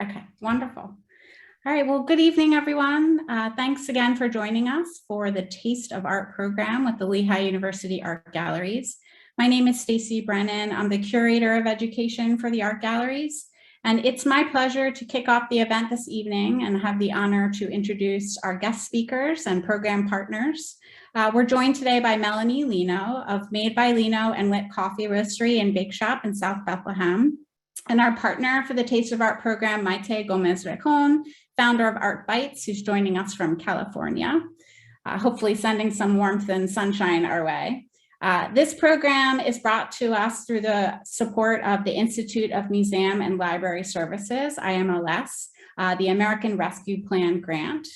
Okay, wonderful. All right, well, good evening, everyone. Thanks again for joining us for the Taste of Art program with the Lehigh University Art Galleries. My name is Stacy Brennan. I'm the curator of education for the Art Galleries, and it's my pleasure to kick off the event this evening and have the honor to introduce our guest speakers and program partners. We're joined today by Melanie Lino of Made by Lino and Lit Coffee Roastery and Bakeshop in South Bethlehem, and our partner for the Taste of Art program, Maite Gomez-Rejon, founder of ArtBites, who's joining us from California, hopefully sending some warmth and sunshine our way. This program is brought to us through the support of the Institute of Museum and Library Services, IMLS, the American Rescue Plan grant.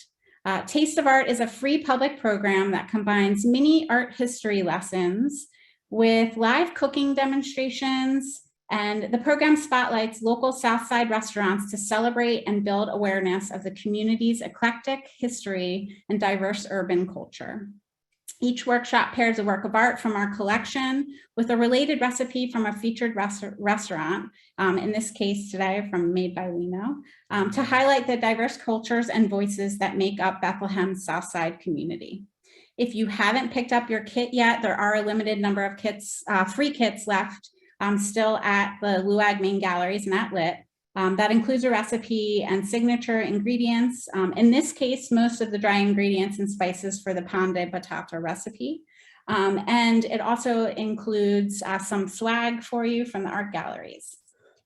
Taste of Art is a free public program that combines mini art history lessons with live cooking demonstrations, and the program spotlights local Southside restaurants to celebrate and build awareness of the community's eclectic history and diverse urban culture. Each workshop pairs a work of art from our collection with a related recipe from a featured restaurant, in this case today from Made by Lino, to highlight the diverse cultures and voices that make up Bethlehem's Southside community. If you haven't picked up your kit yet, there are a limited number of kits, free kits left still at the LUAG main galleries and at Lit. That includes a recipe and signature ingredients. In this case, most of the dry ingredients and spices for the Pan de Batata recipe. And it also includes some swag for you from the art galleries.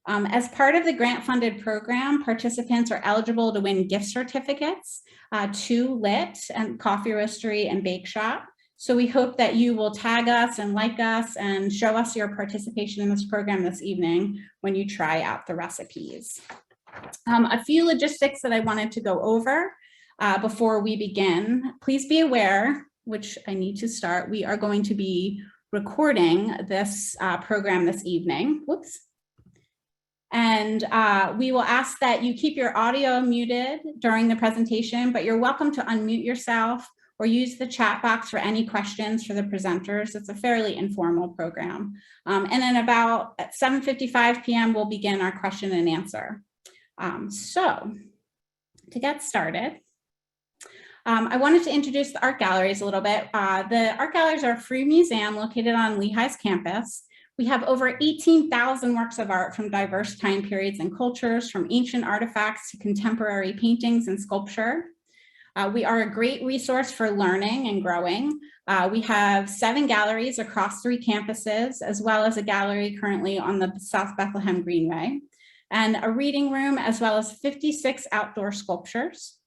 As part of the grant-funded program, participants are eligible to win gift certificates to Lit and Coffee Roastery and Bakeshop. So we hope that you will tag us and like us and show us your participation in this program this evening when you try out the recipes. A few logistics that I wanted to go over before we begin. Please be aware, which I need to start, we are going to be recording this program this evening. Whoops. And we will ask that you keep your audio muted during the presentation, but you're welcome to unmute yourself or use the chat box for any questions for the presenters. It's a fairly informal program. And then about at 7:55 p.m., we'll begin our question and answer. So to get started, I wanted to introduce the art galleries a little bit. The art galleries are a free museum located on Lehigh's campus. We have over 18,000 works of art from diverse time periods and cultures, from ancient artifacts to contemporary paintings and sculpture. We are a great resource for learning and growing. We have 7 galleries across 3 campuses, as well as a gallery currently on the South Bethlehem Greenway, and a reading room, as well as 56 outdoor sculptures.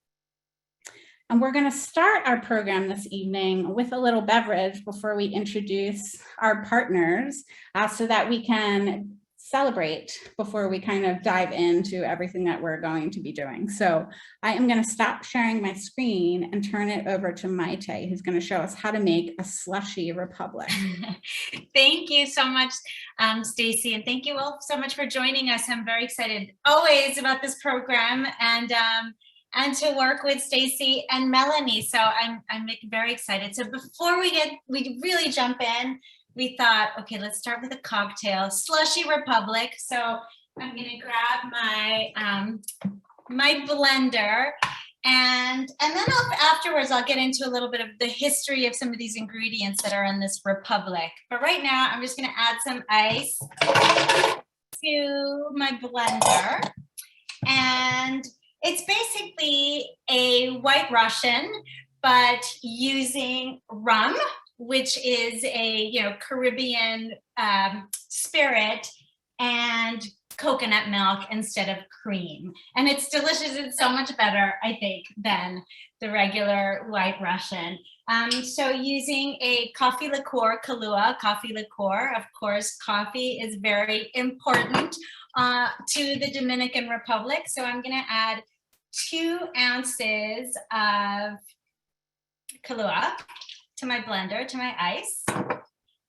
And we're going to start our program this evening with a little beverage before we introduce our partners so that we can celebrate before we kind of dive into everything that we're going to be doing. So I am going to stop sharing my screen and turn it over to Maite, who's going to show us how to make a slushy republic. Thank you so much, Stacy, and thank you all so much for joining us. I'm very excited always about this program and to work with Stacy and Melanie. So I'm very excited. So before we really jump in, we thought, okay, let's start with a cocktail, Slushy Republic. So I'm gonna grab my my blender, and then afterwards I'll get into a little bit of the history of some of these ingredients that are in this Republic. But right now I'm just gonna add some ice to my blender, and it's basically a White Russian, but using rum, which is a Caribbean spirit, and coconut milk instead of cream. And it's delicious. It's so much better, I think, than the regular White Russian. So using a coffee liqueur, Kahlua coffee liqueur. Of course, coffee is very important to the Dominican Republic. So I'm going to add 2 ounces of Kahlua to my blender, to my ice.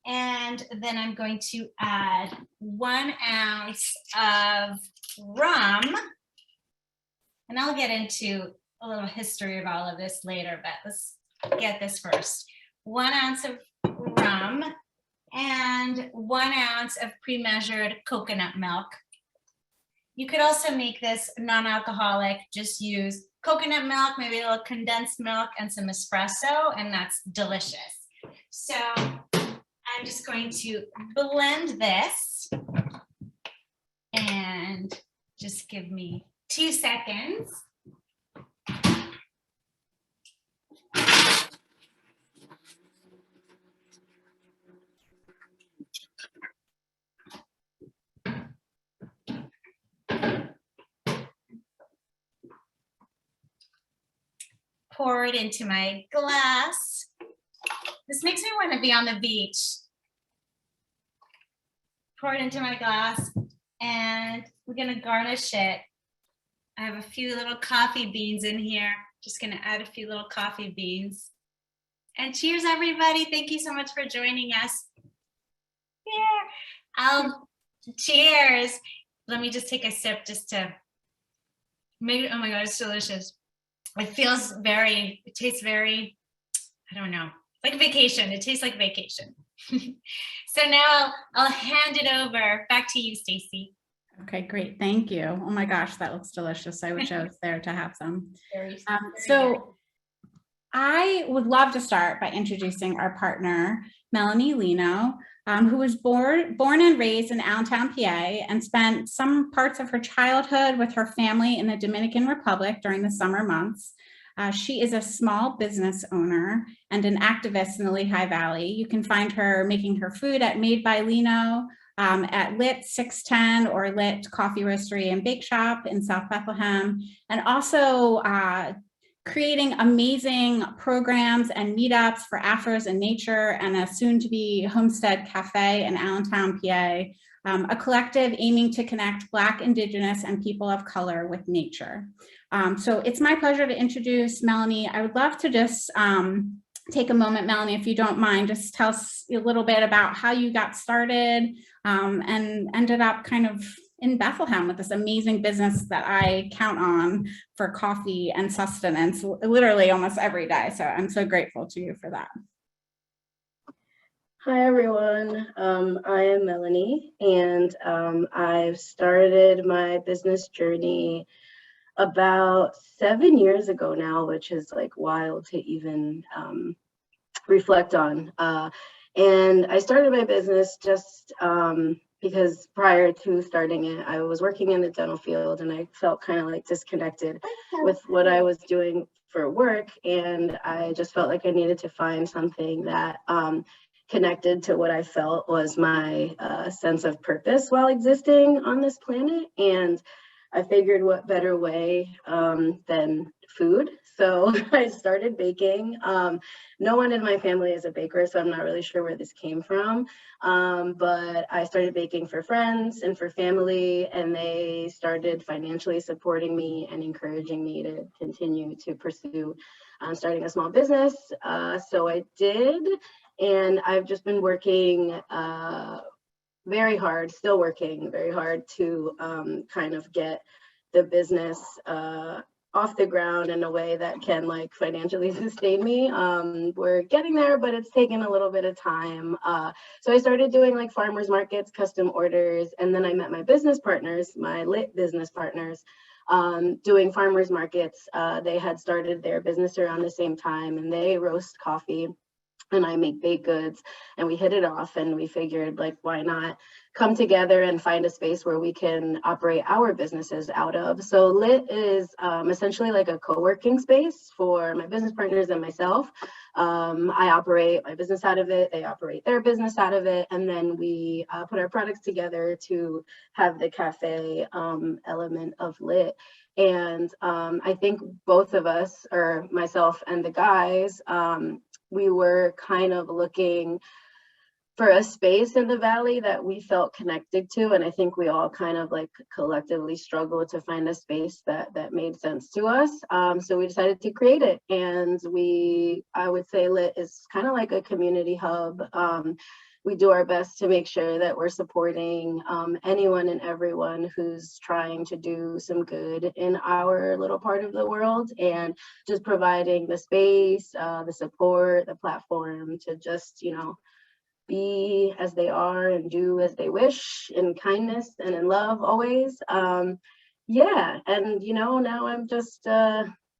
And then I'm going to add 1 ounce of rum. And I'll get into a little history of all of this later, but let's get this first. 1 ounce of rum and 1 ounce of pre-measured coconut milk. You could also make this non-alcoholic, just use coconut milk, maybe a little condensed milk and some espresso, and that's delicious. So I'm just going to blend this, and just give me 2 seconds. Pour it into my glass. This makes me want to be on the beach. Pour it into my glass, and we're gonna garnish it. I have a few little coffee beans in here. Just gonna add a few little coffee beans. And cheers, everybody. Thank you so much for joining us. Yeah. Cheers. Let me just take a sip just to make it. Oh my God, it's delicious. It tastes very, I don't know, like vacation. It tastes like vacation. So now I'll hand it over back to you, Stacy. Okay, great. Thank you. Oh my gosh, that looks delicious. I wish I was there to have some. I would love to start by introducing our partner, Melanie Lino, who was born and raised in Allentown, PA, and spent some parts of her childhood with her family in the Dominican Republic during the summer months. She is a small business owner and an activist in the Lehigh Valley. You can find her making her food at Made by Lino, at Lit 610 or Lit Coffee Roastery and Bakeshop in South Bethlehem, and also creating amazing programs and meetups for Afros in Nature and a soon-to-be Homestead Cafe in Allentown, PA, a collective aiming to connect Black, Indigenous, and people of color with nature. So it's my pleasure to introduce Melanie. I would love to just take a moment, Melanie, if you don't mind, just tell us a little bit about how you got started and ended up kind of in Bethlehem with this amazing business that I count on for coffee and sustenance literally almost every day. So I'm so grateful to you for that. Hi, everyone. I am Melanie, and I've started my business journey about 7 years ago now, which is like wild to even reflect on. And I started my business just because prior to starting it, I was working in the dental field and I felt kind of like disconnected with what I was doing for work. And I just felt like I needed to find something that connected to what I felt was my sense of purpose while existing on this planet. And I figured what better way than food. So I started baking. No one in my family is a baker, so I'm not really sure where this came from. But I started baking for friends and for family, and they started financially supporting me and encouraging me to continue to pursue starting a small business. So I did, and I've just been working very hard, still working very hard to kind of get the business off the ground in a way that can like financially sustain me. We're getting there, but it's taken a little bit of time. So I started doing like farmers markets, custom orders, and then I met my business partners, my lit business partners, doing farmers markets. They had started their business around the same time, and they roast coffee and I make baked goods, and we hit it off, and we figured like, why not come together and find a space where we can operate our businesses out of. So Lit is essentially like a co-working space for my business partners and myself. I operate my business out of it, they operate their business out of it, and then we put our products together to have the cafe element of Lit. And I think both of us, or myself and the guys, we were kind of looking for a space in the Valley that we felt connected to. And I think we all kind of like collectively struggled to find a space that made sense to us. So we decided to create it. And I would say Lit is kind of like a community hub. We do our best to make sure that we're supporting anyone and everyone who's trying to do some good in our little part of the world, and just providing the space, the support, the platform to just, be as they are and do as they wish in kindness and in love always. Yeah, and now I'm just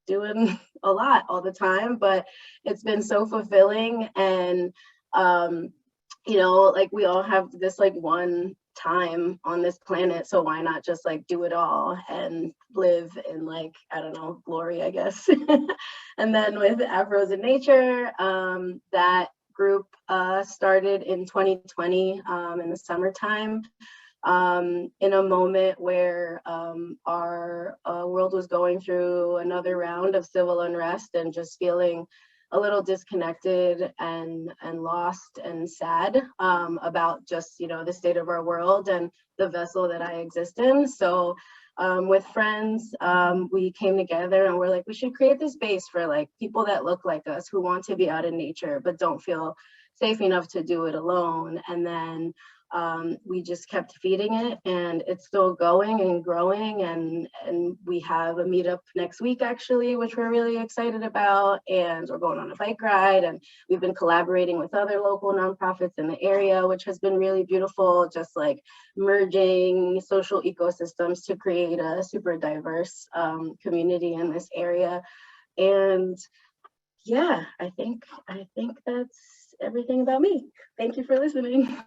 doing a lot all the time, but it's been so fulfilling. And like we all have this like one time on this planet, so why not just like do it all and live in like, I don't know, glory, I guess. And then with Afros in Nature, that group started in 2020 in the summertime, in a moment where our world was going through another round of civil unrest and just feeling a little disconnected and lost and sad about just the state of our world and the vessel that I exist in. So with friends, we came together and we're like, we should create this space for like people that look like us, who want to be out in nature but don't feel safe enough to do it alone. And then we just kept feeding it, and it's still going and growing. And we have a meetup next week, actually, which we're really excited about. And we're going on a bike ride, and we've been collaborating with other local nonprofits in the area, which has been really beautiful, just like merging social ecosystems to create a super diverse community in this area. And yeah, I think that's everything about me. Thank you for listening.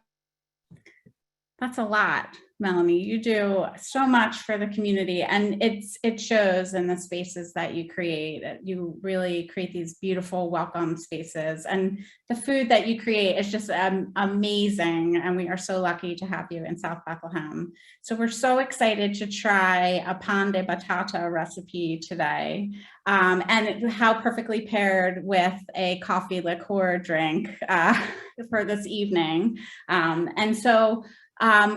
That's a lot, Melanie. You do so much for the community, and it shows in the spaces that you create. You really create these beautiful, welcome spaces, and the food that you create is just amazing, and we are so lucky to have you in South Bethlehem. So we're so excited to try a Pan de Batata recipe today, and how perfectly paired with a coffee liqueur drink for this evening. And so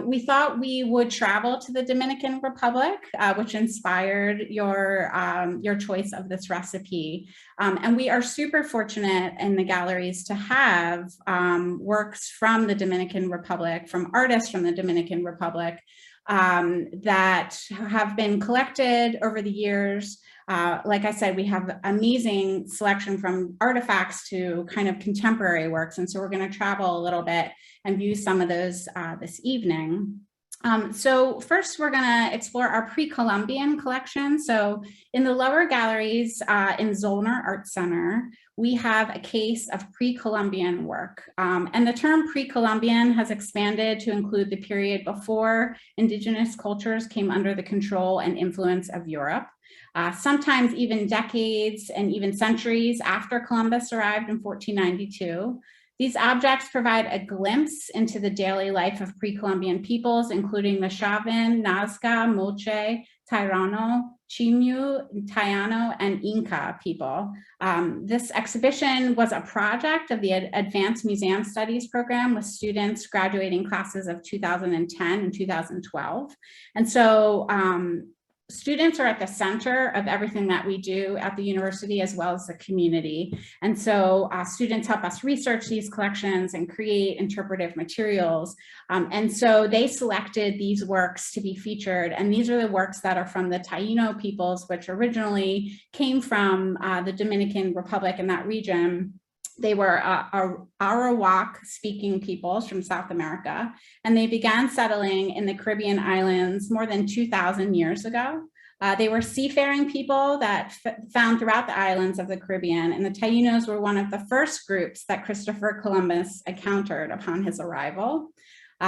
we thought we would travel to the Dominican Republic, which inspired your choice of this recipe. And we are super fortunate in the galleries to have works from the Dominican Republic, from artists from the Dominican Republic, that have been collected over the years. Like I said, we have amazing selection from artifacts to kind of contemporary works. And so we're going to travel a little bit and view some of those this evening. So first, we're going to explore our Pre-Columbian collection. So in the lower galleries in Zollner Art Center, we have a case of Pre-Columbian work. And the term Pre-Columbian has expanded to include the period before Indigenous cultures came under the control and influence of Europe. Sometimes even decades and even centuries after Columbus arrived in 1492. These objects provide a glimpse into the daily life of pre-Columbian peoples, including the Chavín, Nazca, Moche, Tairano, Chimu, Tayano, and Inca people. This exhibition was a project of the Advanced Museum Studies program with students graduating classes of 2010 and 2012. And so students are at the center of everything that we do at the university, as well as the community. And so students help us research these collections and create interpretive materials. And so they selected these works to be featured. And these are the works that are from the Taino peoples, which originally came from the Dominican Republic in that region. They were Arawak-speaking peoples from South America, and they began settling in the Caribbean islands more than 2,000 years ago. They were seafaring people that found throughout the islands of the Caribbean, and the Tainos were one of the first groups that Christopher Columbus encountered upon his arrival.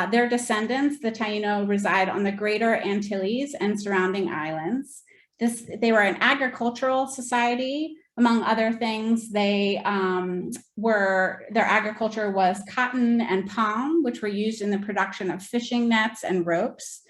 Their descendants, the Taino, reside on the Greater Antilles and surrounding islands. They were an agricultural society. Among other things, their agriculture was cotton and palm, which were used in the production of fishing nets and ropes.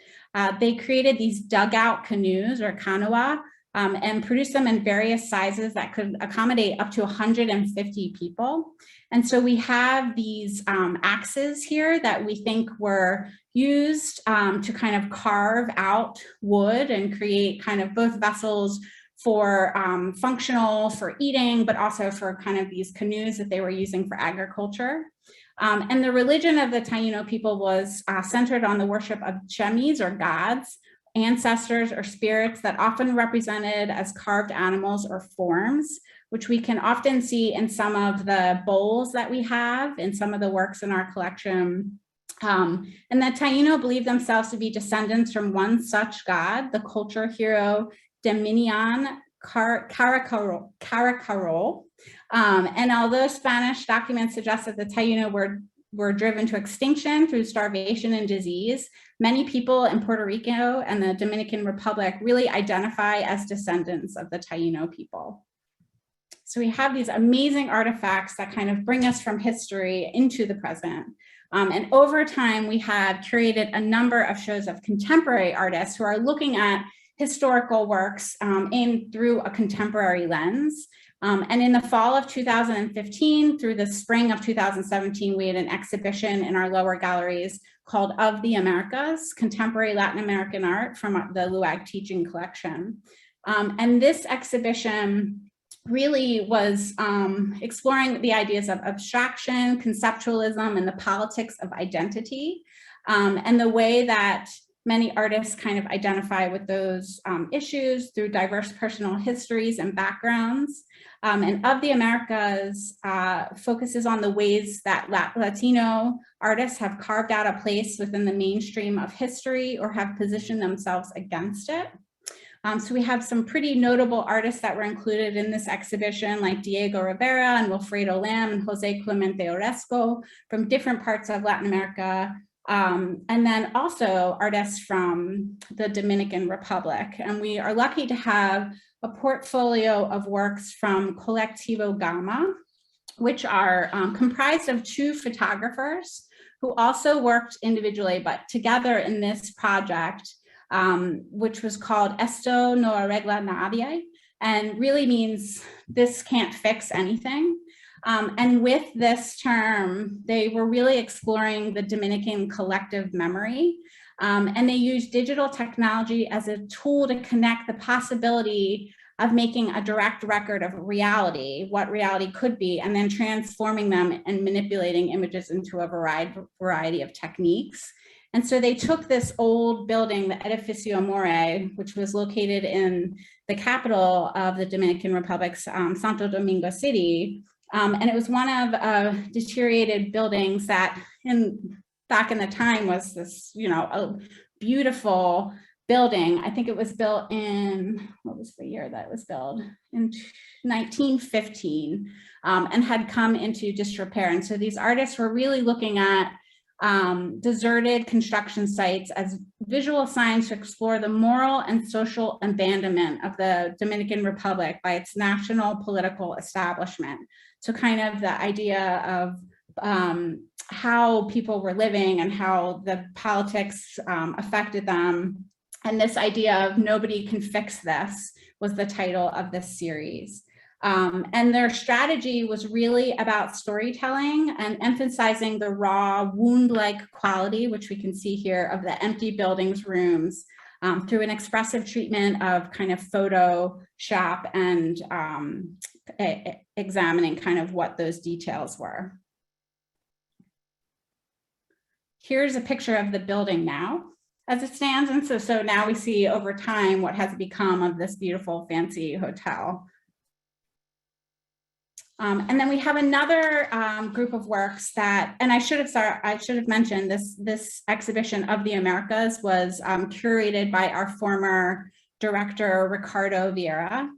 They created these dugout canoes, or canoa, and produced them in various sizes that could accommodate up to 150 people. And so we have these axes here that we think were used to kind of carve out wood and create kind of both vessels for functional for eating, but also for kind of these canoes that they were using for agriculture. And the religion of the Taino people was centered on the worship of chemis, or gods, ancestors or spirits that often represented as carved animals or forms, which we can often see in some of the bowls that we have in some of the works in our collection. And that Taino believed themselves to be descendants from one such god, the culture hero Dominican Caracarol. And although Spanish documents suggest that the Taino were driven to extinction through starvation and disease, many people in Puerto Rico and the Dominican Republic really identify as descendants of the Taino people. So we have these amazing artifacts that kind of bring us from history into the present. And over time, we have curated a number of shows of contemporary artists who are looking at historical works aimed through a contemporary lens. And in the fall of 2015 through the spring of 2017, we had an exhibition in our lower galleries called Of the Americas, Contemporary Latin American Art from the LUAG Teaching Collection. And this exhibition really was exploring the ideas of abstraction, conceptualism, and the politics of identity, and the way that many artists kind of identify with those issues through diverse personal histories and backgrounds. And Of the Americas focuses on the ways that Latino artists have carved out a place within the mainstream of history or have positioned themselves against it. So we have some pretty notable artists that were included in this exhibition, like Diego Rivera and Wilfredo Lam and Jose Clemente Orozco from different parts of Latin America. And then also artists from the Dominican Republic. And we are lucky to have a portfolio of works from Colectivo Gama, which are comprised of 2 photographers who also worked individually, but together in this project, which was called Esto no arregla nadie, and really means this can't fix anything. And with this term, they were really exploring the Dominican collective memory. And they used digital technology as a tool to connect the possibility of making a direct record of reality, what reality could be, and then transforming them and manipulating images into a variety of techniques. And so they took this old building, the Edificio More, which was located in the capital of the Dominican Republic, Santo Domingo City. And it was one of deteriorated buildings that back in the time was this, a beautiful building. I think it was built in, what was the year that it was built? In 1915, and had come into disrepair. And so these artists were really looking at deserted construction sites as visual signs to explore the moral and social abandonment of the Dominican Republic by its national political establishment. So kind of the idea of how people were living and how the politics affected them. And this idea of nobody can fix this was the title of this series. And their strategy was really about storytelling and emphasizing the raw wound-like quality, which we can see here, of the empty buildings rooms through an expressive treatment of kind of Photoshop and examining kind of what those details were. Here's a picture of the building now as it stands. And so now we see over time what has become of this beautiful fancy hotel. And then we have another group of works that, and I should have mentioned this exhibition of the Americas was curated by our former director, Ricardo Vieira,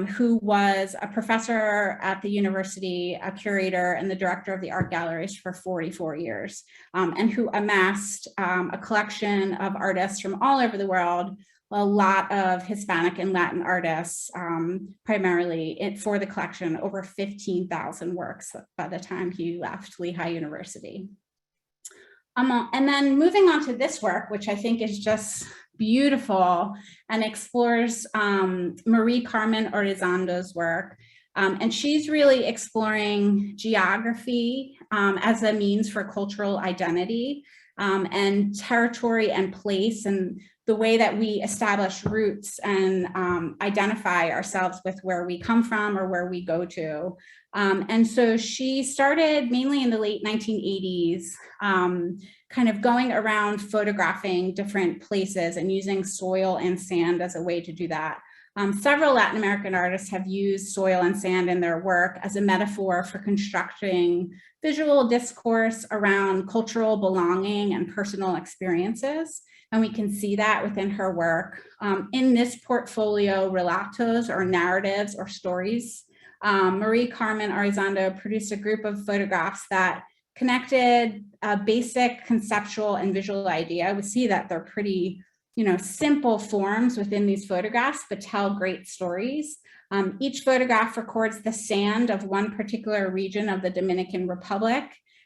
who was a professor at the university, a curator and the director of the art galleries for 44 years, and who amassed a collection of artists from all over the world, a lot of Hispanic and Latin artists, primarily for the collection, over 15,000 works by the time he left Lehigh University. And then moving on to this work, which I think is just beautiful and explores Marie Carmen Orizondo's work. And she's really exploring geography as a means for cultural identity and territory and place, and the way that we establish roots and identify ourselves with where we come from or where we go to. And so she started mainly in the late 1980s kind of going around photographing different places and using soil and sand as a way to do that. Several Latin American artists have used soil and sand in their work as a metaphor for constructing visual discourse around cultural belonging and personal experiences. And we can see that within her work. In this portfolio, relatos or narratives or stories, Marie Carmen Arizondo produced a group of photographs that connected a basic conceptual and visual idea. We see that they're pretty, simple forms within these photographs, but tell great stories. Each photograph records the sand of one particular region of the Dominican Republic.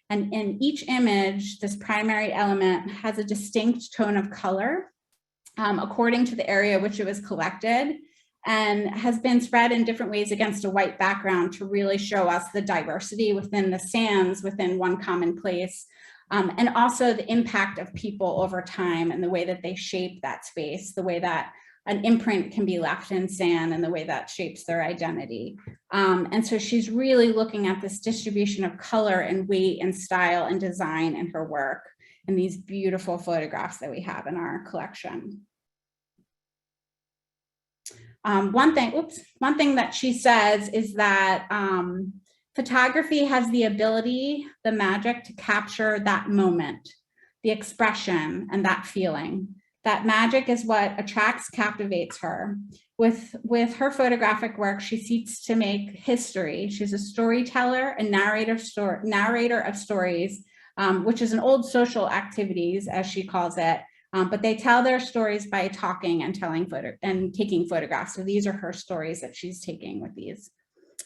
And in each image, this primary element has a distinct tone of color according to the area which it was collected, and has been spread in different ways against a white background to really show us the diversity within the sands within one common place, and also the impact of people over time and the way that they shape that space, the way that an imprint can be left in sand and the way that shapes their identity. And so she's really looking at this distribution of color and weight and style and design in her work and these beautiful photographs that we have in our collection. One thing that she says is that photography has the ability, the magic to capture that moment, the expression and that feeling. That magic is what attracts, captivates her. With her photographic work, she seeks to make history. She's a storyteller and narrator of stories, which is an old social activities, as she calls it. But they tell their stories by talking and taking photographs. So these are her stories that she's taking with these.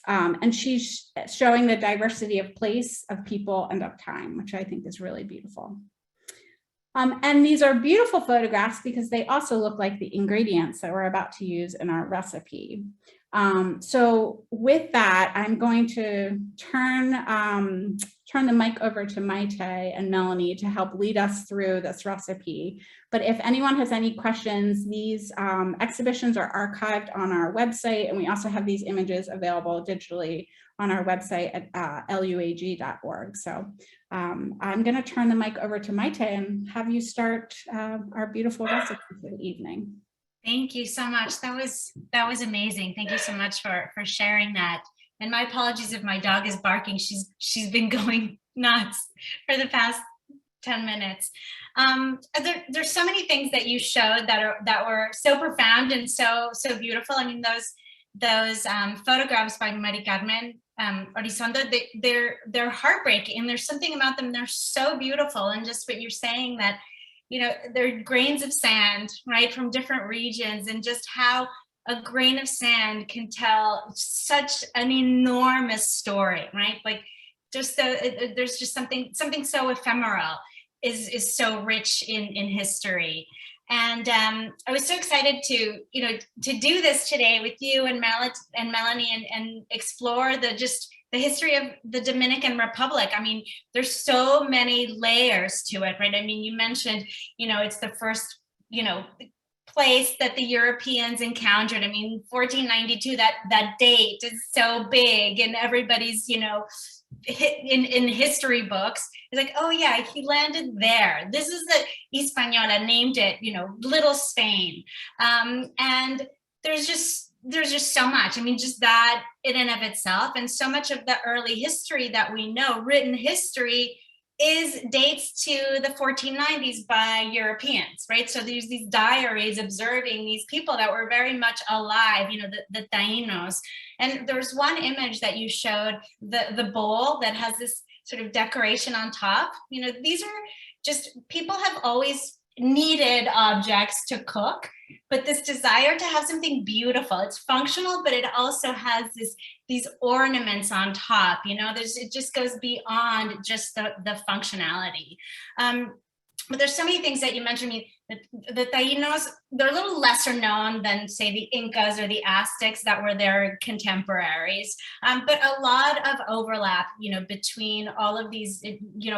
And she's showing the diversity of place, of people, and of time, which I think is really beautiful. And these are beautiful photographs because they also look like the ingredients that we're about to use in our recipe. So with that, I'm going to turn the mic over to Maite and Melanie to help lead us through this recipe. But if anyone has any questions, these exhibitions are archived on our website, and we also have these images available digitally on our website at LUAG.org. So I'm going to turn the mic over to Maite and have you start our beautiful recipe for the evening. Thank you so much. That was amazing. Thank you so much for sharing that. And my apologies if my dog is barking. She's been going nuts for the past 10 minutes. There's so many things that you showed that were so profound and so beautiful. I mean, those photographs by Marie Carmen Arizondo, they're heartbreaking, and there's something about them. They're so beautiful, and just what you're saying that, they're grains of sand, right, from different regions, and just how a grain of sand can tell such an enormous story, right? Like, there's just something so ephemeral is so rich in history. And I was so excited to do this today with you and Melanie and explore the history of the Dominican Republic. I mean, there's so many layers to it, right? I mean, you mentioned, it's the first, place that the Europeans encountered. I mean, 1492, that date is so big, and everybody's, in history books, it's like, oh yeah, he landed there. This is the Hispaniola, named it, Little Spain. And there's just so much. I mean, just that in and of itself, and so much of the early history that we know, written history, dates to the 1490s by Europeans, right? So there's these diaries observing these people that were very much alive, the Taínos. And there's one image that you showed, the bowl that has this sort of decoration on top. These are just, people have always needed objects to cook, but this desire to have something beautiful, it's functional, but it also has these ornaments on top, it just goes beyond just the functionality. But there's so many things that you mentioned. I mean, the Taínos, they're a little lesser known than, say, the Incas or the Aztecs that were their contemporaries, but a lot of overlap, between all of these,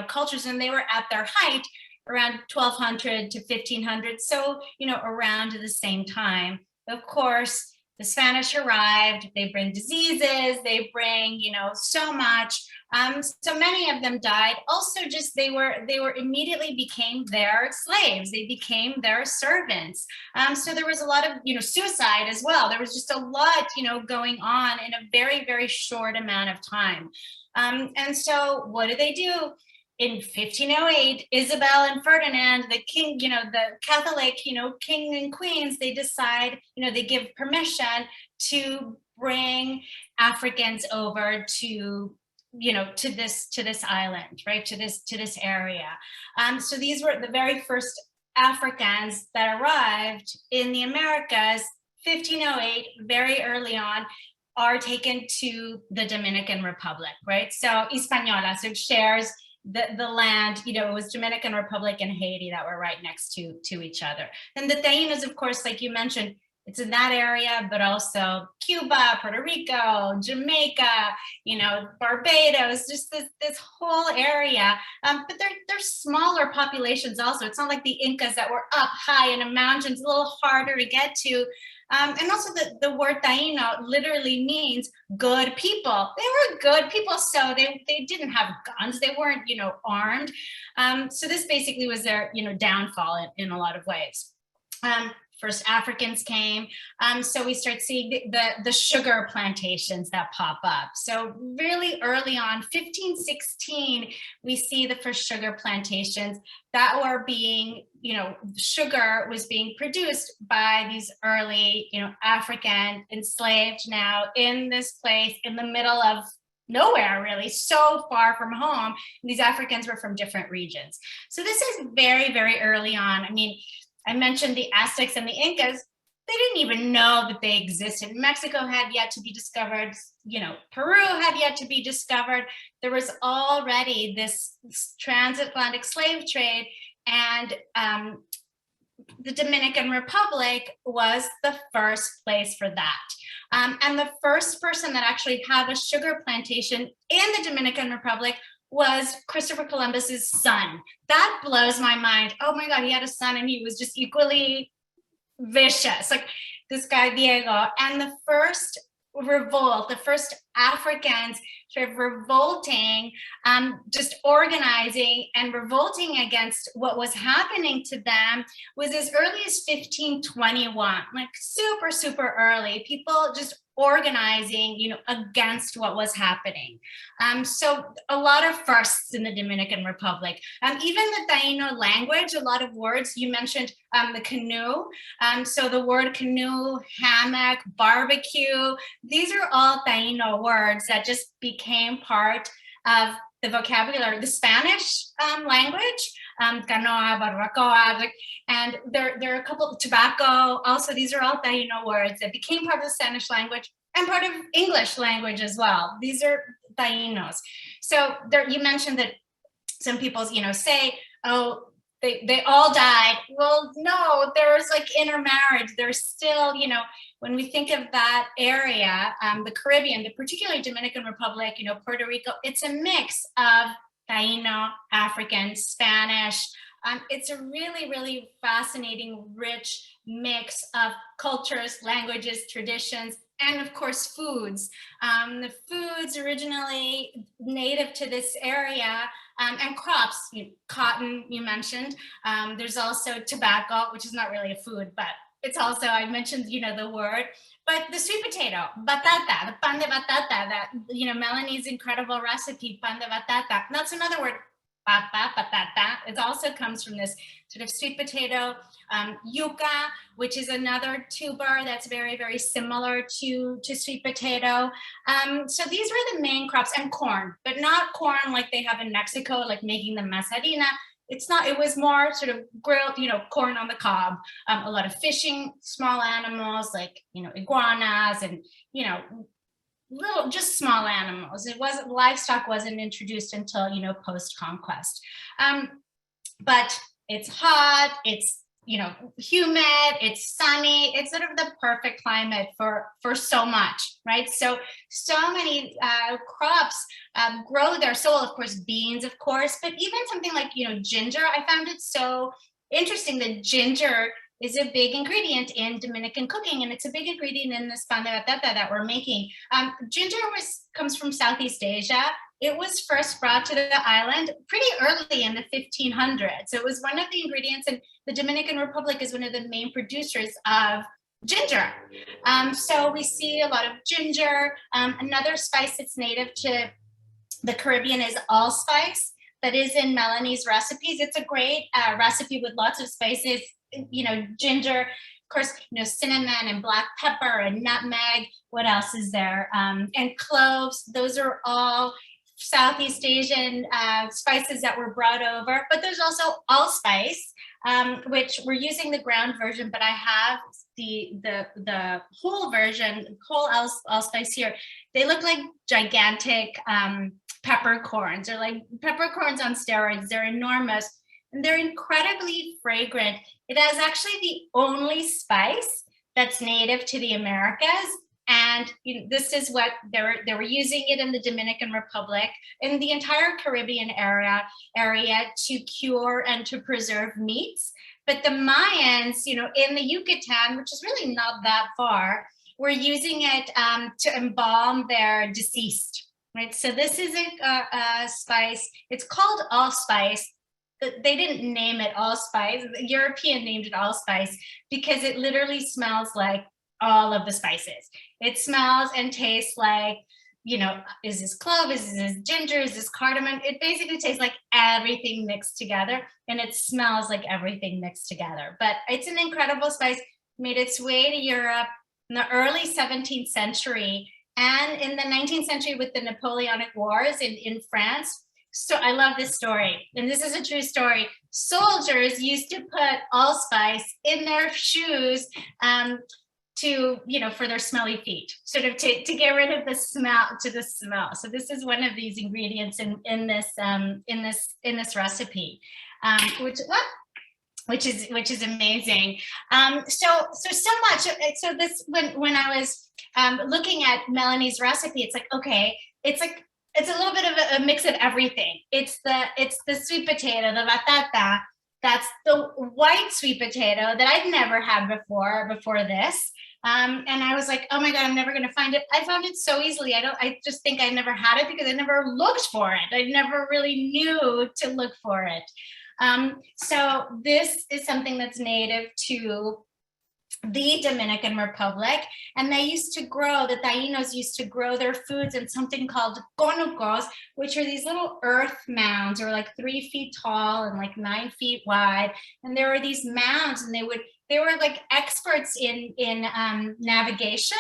cultures, and they were at their height around 1200 to 1500, so, around the same time. Of course, the Spanish arrived, they bring diseases, they bring, so much. So many of them died. Also, just they were immediately became their slaves. They became their servants. So there was a lot of, suicide as well. There was just a lot, going on in a very, very short amount of time. And so what do? In 1508, Isabel and Ferdinand, the king, the Catholic, king and queens, they decide, they give permission to bring Africans over to this island, right? To this area. So these were the very first Africans that arrived in the Americas, 1508, very early on, are taken to the Dominican Republic, right? So Hispaniola, so it shares the land, it was Dominican Republic and Haiti that were right next to each other. And the Taínos, of course, like you mentioned, it's in that area, but also Cuba, Puerto Rico, Jamaica, Barbados, just this whole area. But they're smaller populations also. It's not like the Incas that were up high in the mountains, a little harder to get to. And also the word Taíno literally means good people. They were good people, so they didn't have guns. They weren't, armed. So this basically was their, downfall in a lot of ways. First Africans came, so we start seeing the sugar plantations that pop up. So really early on, 1516, we see the first sugar plantations that were being, sugar was being produced by these early, African enslaved now in this place in the middle of nowhere, really, so far from home. These Africans were from different regions. So this is very, very early on. I mean, I mentioned the Aztecs and the Incas. They didn't even know that they existed. Mexico had yet to be discovered. Peru had yet to be discovered. There was already this transatlantic slave trade, and the Dominican Republic was the first place for that. And the first person that actually had a sugar plantation in the Dominican Republic was Christopher Columbus's son. That blows my mind. Oh my God, he had a son and he was just equally vicious, like this guy Diego. And the first revolt, the first Africans sort of revolting, just organizing and revolting against what was happening to them was as early as 1521, like super, super early. People just organizing, against what was happening. So a lot of firsts in the Dominican Republic. Even the Taíno language, a lot of words, you mentioned the canoe. So the word canoe, hammock, barbecue, these are all Taíno words that just became part of the vocabulary, the Spanish language, canoa, barbacoa, and there are a couple of tobacco. Also, these are all Taíno words that became part of the Spanish language and part of English language as well. These are Taínos. So there, you mentioned that some people, say, oh, they all died. Well, no, there's like intermarriage. There's still, when we think of that area, the Caribbean, the particularly Dominican Republic, Puerto Rico, it's a mix of Taíno, African, Spanish. It's a really, really fascinating, rich mix of cultures, languages, traditions, and of course, foods. The foods originally native to this area, and crops, cotton, you mentioned. There's also tobacco, which is not really a food, but it's also, I mentioned, the word, but the sweet potato, batata, the pan de batata, that, Melanie's incredible recipe, pan de batata. That's another word, papa, patata. It also comes from this sort of sweet potato, yuca, which is another tuber that's very, very similar to sweet potato. So these were the main crops, and corn, but not corn like they have in Mexico, like making the masarina. It's not, it was more sort of grilled, corn on the cob, a lot of fishing, small animals like, iguanas and, little, just small animals. It wasn't, livestock wasn't introduced until, post-conquest. But it's hot, it's, humid, it's sunny, it's sort of the perfect climate for so much, right? So many crops grow there. So of course, beans, of course, but even something like, ginger, I found it so interesting that ginger is a big ingredient in Dominican cooking, and it's a big ingredient in this pan de batata that we're making. Ginger comes from Southeast Asia. It was first brought to the island pretty early in the 1500s. So it was one of the ingredients, and the Dominican Republic is one of the main producers of ginger. So we see a lot of ginger. Another spice that's native to the Caribbean is allspice. That is in Melanie's recipes. It's a great recipe with lots of spices, ginger, of course, cinnamon and black pepper and nutmeg. What else is there? And cloves. Those are all Southeast Asian spices that were brought over. But there's also allspice, which we're using the ground version, but I have the whole version, whole allspice here. They look like gigantic peppercorns. They're like peppercorns on steroids. They're enormous and they're incredibly fragrant. It is actually the only spice that's native to the Americas. And this is what they were using it in the Dominican Republic, in the entire Caribbean area to cure and to preserve meats. But the Mayans, in the Yucatan, which is really not that far, were using it to embalm their deceased. Right, so this is a spice. It's called allspice. They didn't name it allspice. The European named it allspice because it literally smells like all of the spices. It smells and tastes like, is this clove? Is this ginger? Is this cardamom? It basically tastes like everything mixed together, and it smells like everything mixed together. But it's an incredible spice. Made its way to Europe in the early 17th century. And in the 19th century with the Napoleonic Wars in France. So I love this story. And this is a true story. Soldiers used to put allspice in their shoes for their smelly feet, sort of to get rid of the smell, So this is one of these ingredients in this recipe, which is amazing. So much. So this, when I was looking at Melanie's recipe, it's like, okay, it's a little bit of a mix of everything. It's the sweet potato, the batata. That's the white sweet potato that I'd never had before this. And I was like, oh my God, I'm never going to find it. I found it so easily. I just think I never had it because I never looked for it. I never really knew to look for it. So this is something that's native to the Dominican Republic, and the Tainos used to grow their foods in something called conucos, which are these little earth mounds, or like 3 feet tall and like 9 feet wide. And there were these mounds, and they were like experts in navigation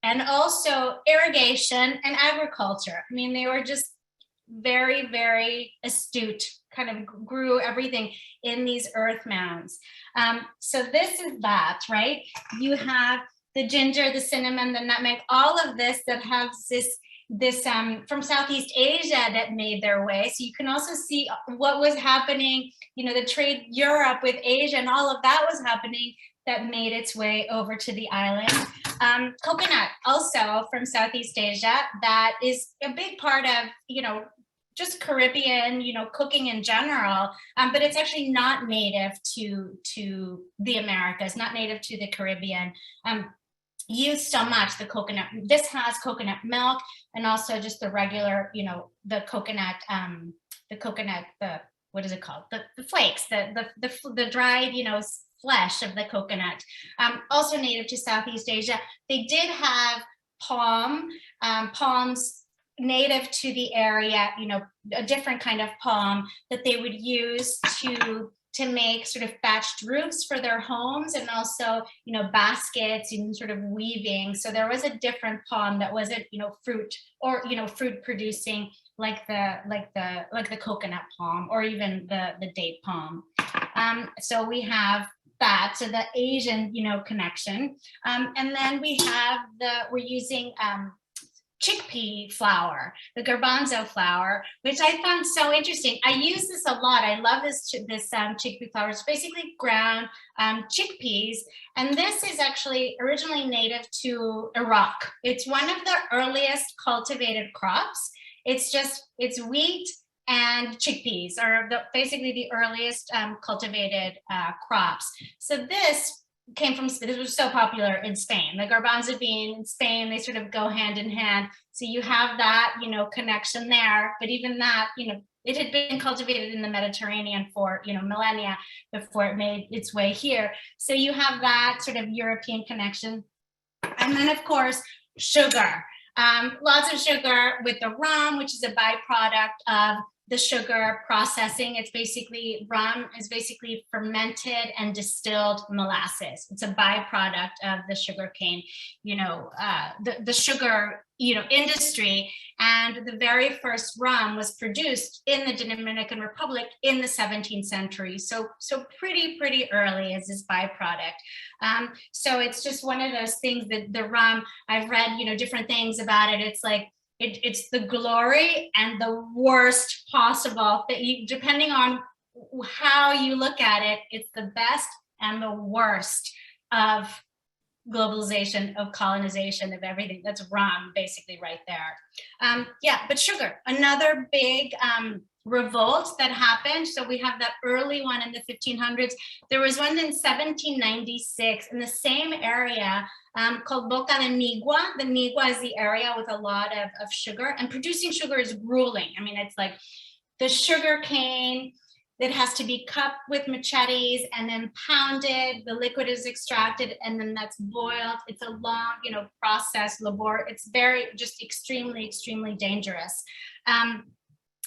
and also irrigation and agriculture. I mean, they were just very, very astute, kind of grew everything in these earth mounds. So this is that, right? You have the ginger, the cinnamon, the nutmeg, all of this that has this from Southeast Asia that made their way. So you can also see what was happening, the trade Europe with Asia, and all of that was happening that made its way over to the island. Coconut, also from Southeast Asia, that is a big part of, just Caribbean, cooking in general, but it's actually not native to the Americas, not native to the Caribbean. Used so much, the coconut. This has coconut milk and also just the regular, the coconut, what is it called? The flakes, the dried, flesh of the coconut. Also native to Southeast Asia. They did have palms native to the area, a different kind of palm that they would use to make sort of thatched roofs for their homes, and also, baskets and sort of weaving. So there was a different palm that wasn't, fruit or, fruit producing like the coconut palm or even the date palm. So we have that, so the Asian, connection. And then we're using chickpea flour, the garbanzo flour, which I found so interesting. I use this a lot. I love this chickpea flour. It's basically ground chickpeas, and this is actually originally native to Iraq. It's one of the earliest cultivated crops. It's wheat and chickpeas are basically the earliest cultivated crops. So this was so popular in Spain. The garbanzo bean in Spain, they sort of go hand in hand. So you have that, connection there. But even that, it had been cultivated in the Mediterranean for, millennia before it made its way here. So you have that sort of European connection. And then, of course, sugar. Lots of sugar with the rum, which is a byproduct of the sugar processing. Rum is basically fermented and distilled molasses. It's a byproduct of the sugarcane, the sugar, industry. And the very first rum was produced in the Dominican Republic in the 17th century. So pretty early as this byproduct. So it's just one of those things that the rum, I've read, different things about it. It's like, it's the glory and the worst possible that depending on how you look at it, it's the best and the worst of globalization, of colonization, of everything. That's rum, basically, right there. But sugar, another big revolt that happened. So we have that early one in the 1500s. There was one in 1796 in the same area called Boca de Nigua. The Nigua is the area with a lot of sugar, and producing sugar is grueling. I mean, it's like the sugar cane that has to be cut with machetes and then pounded. The liquid is extracted and then that's boiled. It's a long, process, labor. It's just extremely, extremely dangerous.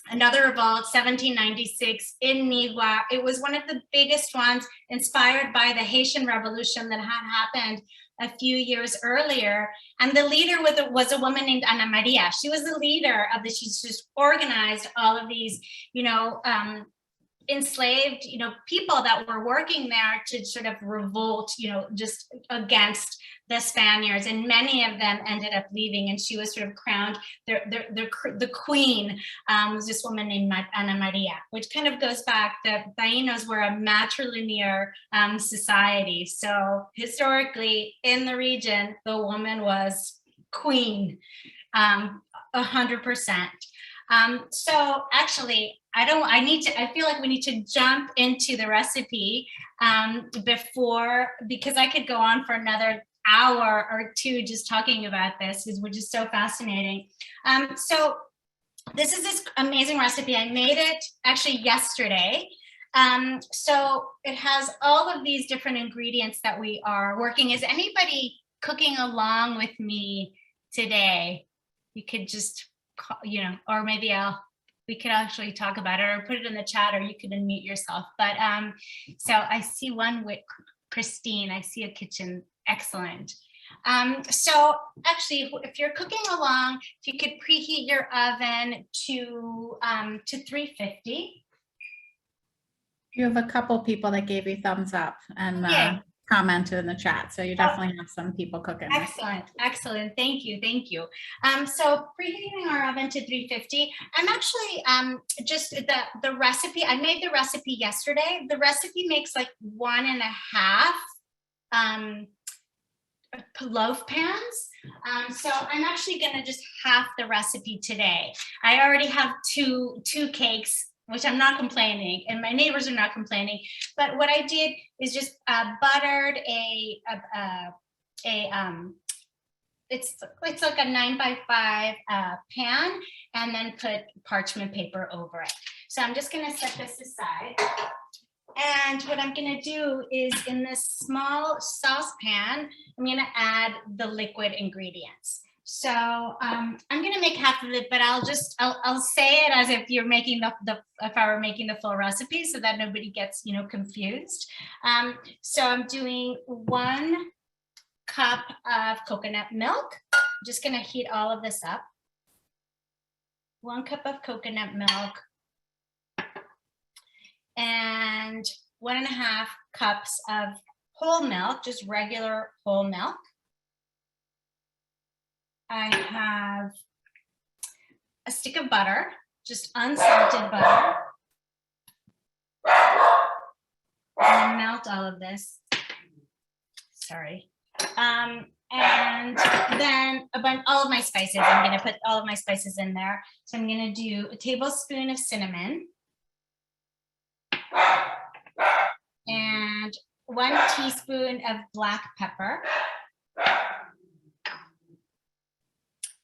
Another revolt, 1796 in Nigua. It was one of the biggest ones, inspired by the Haitian Revolution that had happened a few years earlier. And the leader was a woman named Ana Maria. She was the leader of this. She just organized all of these, enslaved, people that were working there to sort of revolt, just against the Spaniards, and many of them ended up leaving, and she was sort of crowned the queen, was this woman named Ana Maria, which kind of goes back, the Tainos were a matrilinear society. So historically in the region, the woman was queen, 100%. So actually, I feel like we need to jump into the recipe because I could go on for another hour or two just talking about this, which is so fascinating. So this is this amazing recipe. I made it actually yesterday. So it has all of these different ingredients that we are working. Is anybody cooking along with me today? You could just, or maybe we could actually talk about it, or put it in the chat, or you could unmute yourself. But so I see one with Christine. I see a kitchen. Excellent. So actually, if you're cooking along, if you could preheat your oven to 350. You have a couple people that gave you thumbs up and commented in the chat. So you definitely have some people cooking. Excellent. Thank you. So preheating our oven to 350. I'm actually just the recipe. I made the recipe yesterday. The recipe makes like 1.5 loaf pans. So I'm actually going to just half the recipe today. I already have two cakes, which I'm not complaining, and my neighbors are not complaining. But what I did is just buttered it's like a 9x5 pan, and then put parchment paper over it. So I'm just gonna set this aside. And what I'm gonna do is, in this small saucepan, I'm gonna add the liquid ingredients. So I'm gonna make half of it, but I'll say it as if you're making if I were making the full recipe, so that nobody gets confused. So I'm doing 1 cup of coconut milk. I'm just gonna heat all of this up. 1 cup of coconut milk, and 1.5 cups of whole milk, just regular whole milk. I have a stick of butter, just unsalted butter. I'm gonna melt all of this. Sorry. And then all of my spices. I'm going to put all of my spices in there. So I'm going to do a tablespoon of cinnamon and 1 teaspoon of black pepper,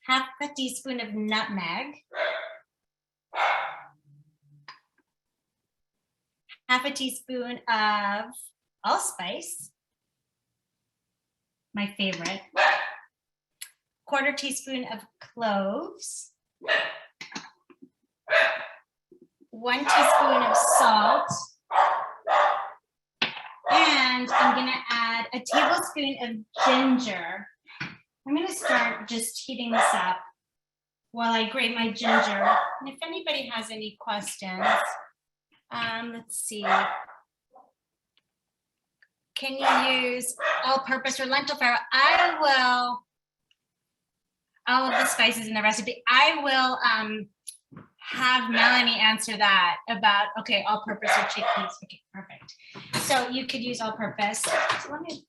half a teaspoon of nutmeg, half a teaspoon of allspice, my favorite, 1/4 teaspoon of cloves, 1 teaspoon of salt, and I'm gonna add a tablespoon of ginger. I'm gonna start just heating this up while I grate my ginger. And if anybody has any questions, let's see. Can you use all-purpose or lentil flour? I will, all of the spices in the recipe, I will have Melanie answer that about, okay, all-purpose or chickpeas. Okay, perfect. So you could use all-purpose. So let me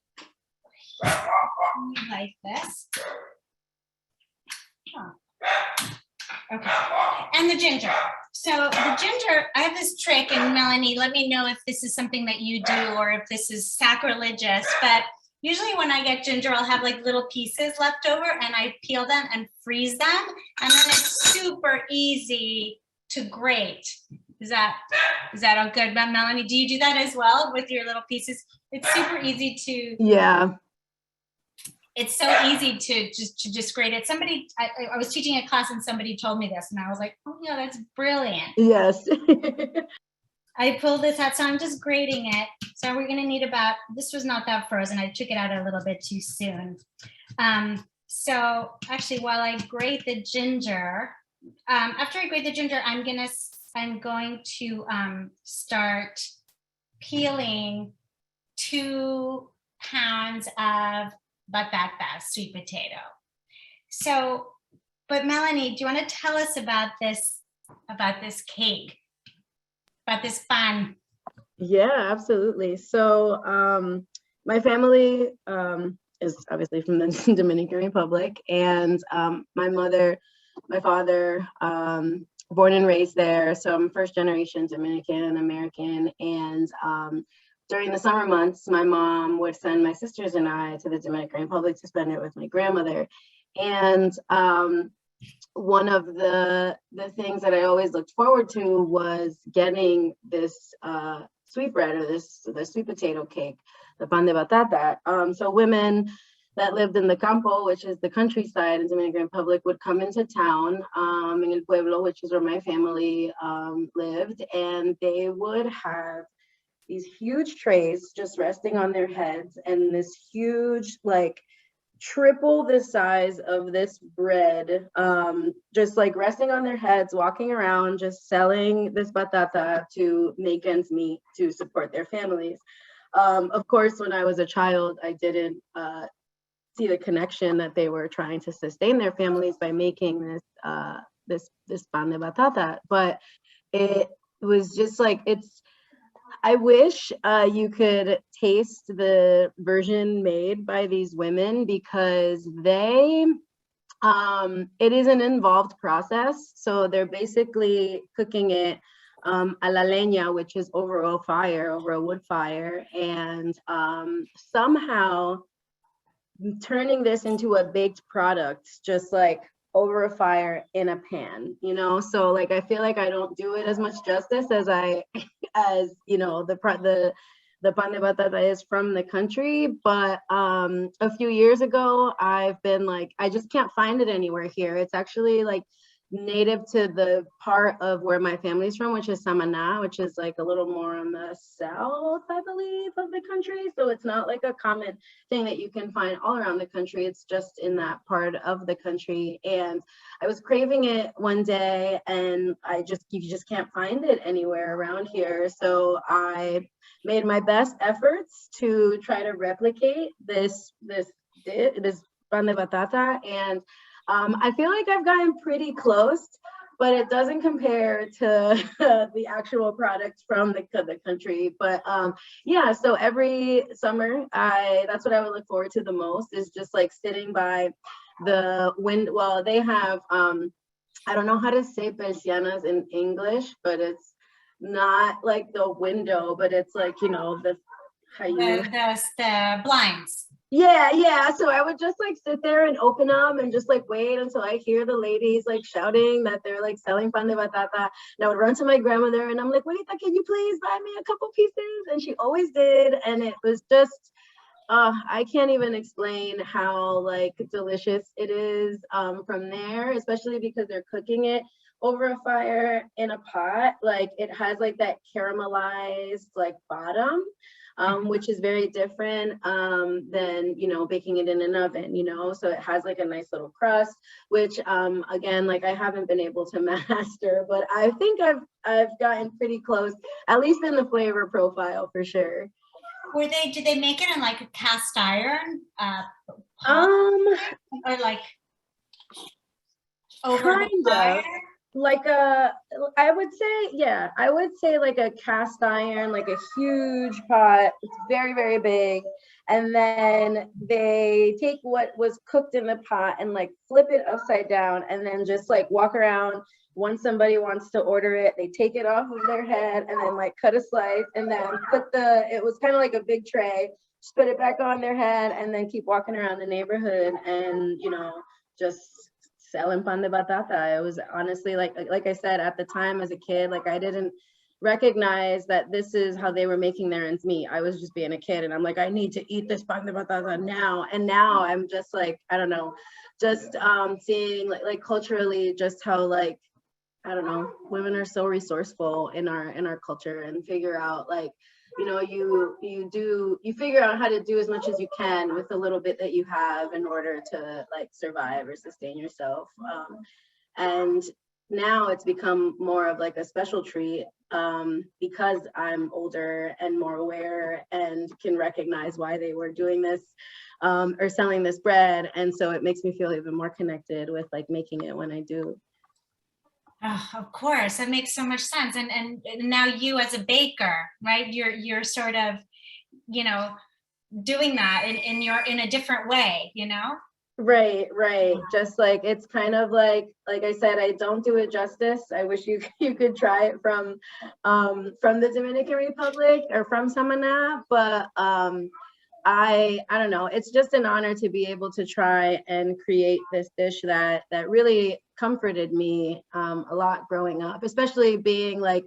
like this. Oh. Okay, and the ginger. So the ginger, I have this trick, and Melanie, let me know if this is something that you do or if this is sacrilegious, but usually when I get ginger, I'll have like little pieces left over and I peel them and freeze them, and then it's super easy to grate. Is that all good? But Melanie, do you do that as well with your little pieces? It's super easy to. Yeah. It's so easy to just grate it. Somebody, I was teaching a class and somebody told me this and I was like, oh yeah, that's brilliant. Yes. I pulled this out, so I'm just grating it. So we're gonna need about, this was not that frozen. I took it out a little bit too soon. So actually while I grate the ginger, after I grate the ginger, I'm going to start peeling 2 pounds of batata, sweet potato. So, but Melanie, do you want to tell us about this cake, about this pan? Yeah, absolutely. So my family is obviously from the Dominican Republic, and my father, born and raised there. So I'm first generation Dominican American, and during the summer months, my mom would send my sisters and I to the Dominican Republic to spend it with my grandmother. And one of the things that I always looked forward to was getting this sweetbread, or the sweet potato cake, the pan de batata. So women that lived in the campo, which is the countryside in Dominican Republic, would come into town in El Pueblo, which is where my family lived, and they would have these huge trays just resting on their heads, and this huge, like triple the size of this bread, just like resting on their heads, walking around, just selling this batata to make ends meet to support their families. Of course, when I was a child, I didn't see the connection that they were trying to sustain their families by making this pan de batata, but it was just like, I wish you could taste the version made by these women, because it is an involved process. So they're basically cooking it a la leña, which is over a wood fire, and somehow turning this into a baked product, just like over a fire in a pan, so like I feel like I don't do it as much justice as you know, the pan de batata is from the country. But a few years ago, I've been like, I just can't find it anywhere here. It's actually like native to the part of where my family's from, which is Samaná, which is like a little more on the south, I believe, of the country. So it's not like a common thing that you can find all around the country. It's just in that part of the country. And I was craving it one day, and you just can't find it anywhere around here. So I made my best efforts to try to replicate this pan de batata, and I feel like I've gotten pretty close. but it doesn't compare to the actual product from the country. But yeah, so every summer, that's what I would look forward to the most, is just like sitting by the wind. Well, they have, I don't know how to say persianas in English, but it's not like the window, but it's like, you know, the blinds. Yeah. So I would just like sit there and open them and just like wait until I hear the ladies like shouting that they're like selling pan de batata. And I would run to my grandmother and I'm like, Juanita, can you please buy me a couple pieces? And she always did. And it was just, I can't even explain how like delicious it is from there, especially because they're cooking it over a fire in a pot. Like it has like that caramelized like bottom. Which is very different than, you know, baking it in an oven, you know, so it has like a nice little crust, which again, like I haven't been able to master, but I think I've gotten pretty close, at least in the flavor profile for sure. Did they make it in like a cast iron? Or like over the fire? Like I would say like a cast iron, like a huge pot. It's very, very big. And then they take what was cooked in the pot and like flip it upside down and then just like walk around. Once somebody wants to order it, they take it off of their head and then like cut a slice and then it was kind of like a big tray, just put it back on their head and then keep walking around the neighborhood and, you know, just selling pan de batata. It was honestly like I said, at the time as a kid, like I didn't recognize that this is how they were making their ends meet. I was just being a kid and I'm like, I need to eat this pan de batata now. And now I'm just like, I don't know, just seeing like culturally just how like, I don't know, women are so resourceful in our culture and figure out like, you know, you figure out how to do as much as you can with the little bit that you have in order to like survive or sustain yourself. And now it's become more of like a special treat because I'm older and more aware and can recognize why they were doing this or selling this bread. And so it makes me feel even more connected with like making it when I do. Oh, of course, that makes so much sense. And now you as a baker, right? You're sort of, you know, doing that in a different way, you know? Right. Just like it's kind of like I said, I don't do it justice. I wish you could try it from the Dominican Republic or from Samaná, but I don't know. It's just an honor to be able to try and create this dish that really comforted me a lot growing up, especially being like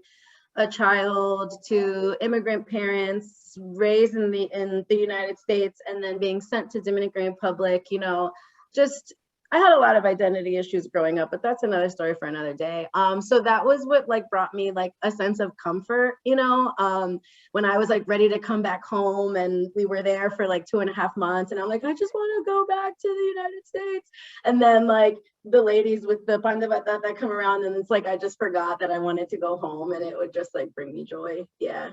a child to immigrant parents raised in the United States and then being sent to Dominican Republic, you know, just I had a lot of identity issues growing up, but that's another story for another day. So that was what like brought me like a sense of comfort, you know, when I was like ready to come back home and we were there for like 2.5 months and I'm like, I just want to go back to the United States. And then like the ladies with the pan de batata come around and it's like, I just forgot that I wanted to go home and it would just like bring me joy. Yeah.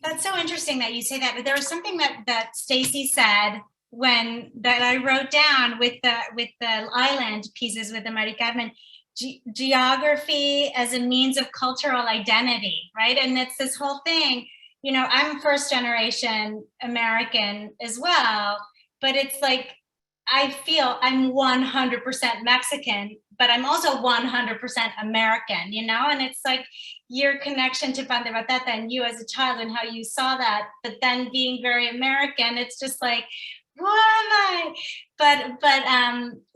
That's so interesting that you say that, but there was something that Stacy said that I wrote down with the island pieces with the Mari Carmen, geography as a means of cultural identity, right? And it's this whole thing, you know, I'm first generation American as well, but it's like, I feel I'm 100% Mexican, but I'm also 100% American, you know? And it's like your connection to pan de batata and you as a child and how you saw that, but then being very American, it's just like, who am I? But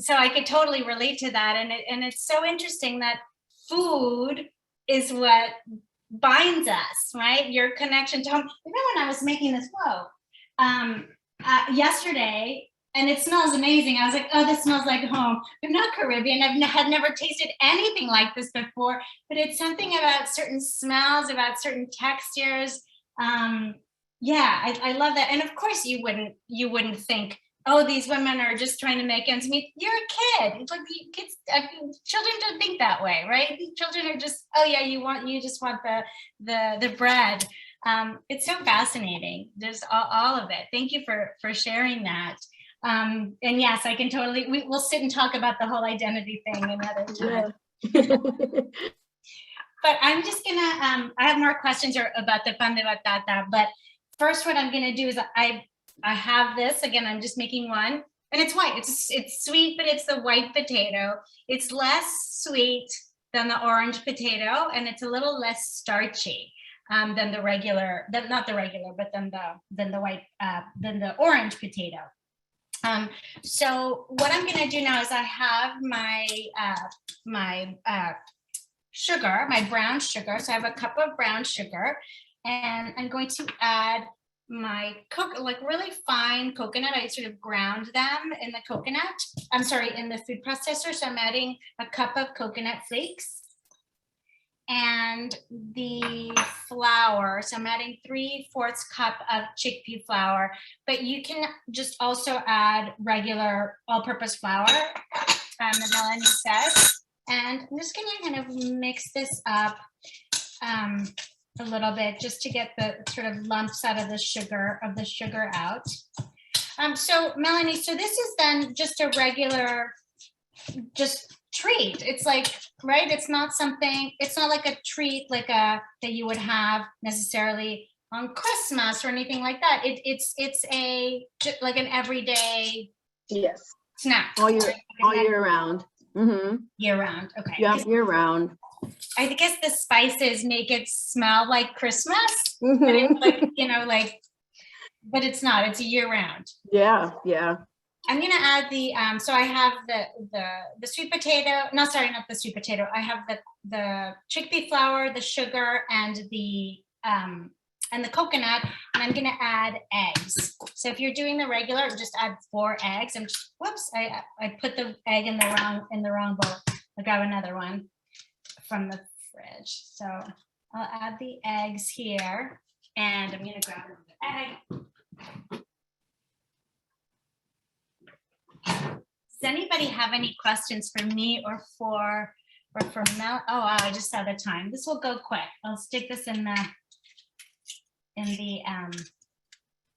so I could totally relate to that. And it's so interesting that food is what binds us, right? Your connection to home. Even when I was making this yesterday, and it smells amazing. I was like, oh, this smells like home. I'm not Caribbean. Had never tasted anything like this before, but it's something about certain smells, about certain textures. Yeah, I love that. And of course you wouldn't think, oh, these women are just trying to make ends meet. You're a kid. It's like kids, children don't think that way, right? Children are just, oh yeah, you just want the bread. It's so fascinating. There's all of it. Thank you for sharing that. And yes, I can totally, we'll sit and talk about the whole identity thing another time. But I'm just gonna, I have more questions about the pan de batata, but first what I'm gonna do is I have this, again, I'm just making one, and it's white, it's sweet, but it's the white potato. It's less sweet than the orange potato, and it's a little less starchy than the regular, not the regular, but than the orange potato. So what I'm gonna do now is I have my sugar, my brown sugar. So I have a cup of brown sugar, and I'm going to add my really fine coconut. I sort of ground them in the coconut. I'm sorry, in the food processor. So I'm adding a cup of coconut flakes and the flour. So I'm adding 3/4 cup of chickpea flour, but you can just also add regular all-purpose flour, that Melanie says. And I'm just gonna kind of mix this up a little bit just to get the sort of lumps out of the sugar out. So Melanie, so this is then just a regular, just treat. It's like, right? It's not like a treat that you would have necessarily on Christmas or anything like that. It's like an everyday snack. All year round. Mm-hmm. Year round. Okay. Yeah, year round. I guess the spices make it smell like Christmas, Mm-hmm. but it's but it's not. It's a year round. Yeah. I'm gonna add the so I have the sweet potato. No, sorry, not the sweet potato. I have the chickpea flour, the sugar, and the coconut, and I'm gonna add eggs. So if you're doing the regular, just add 4 eggs. I put the egg in the wrong bowl. I'll grab another one from the fridge. So I'll add the eggs here, and I'm gonna grab another egg. Does anybody have any questions for me or for Mel? Oh wow, I just saw the time. This will go quick. I'll stick this in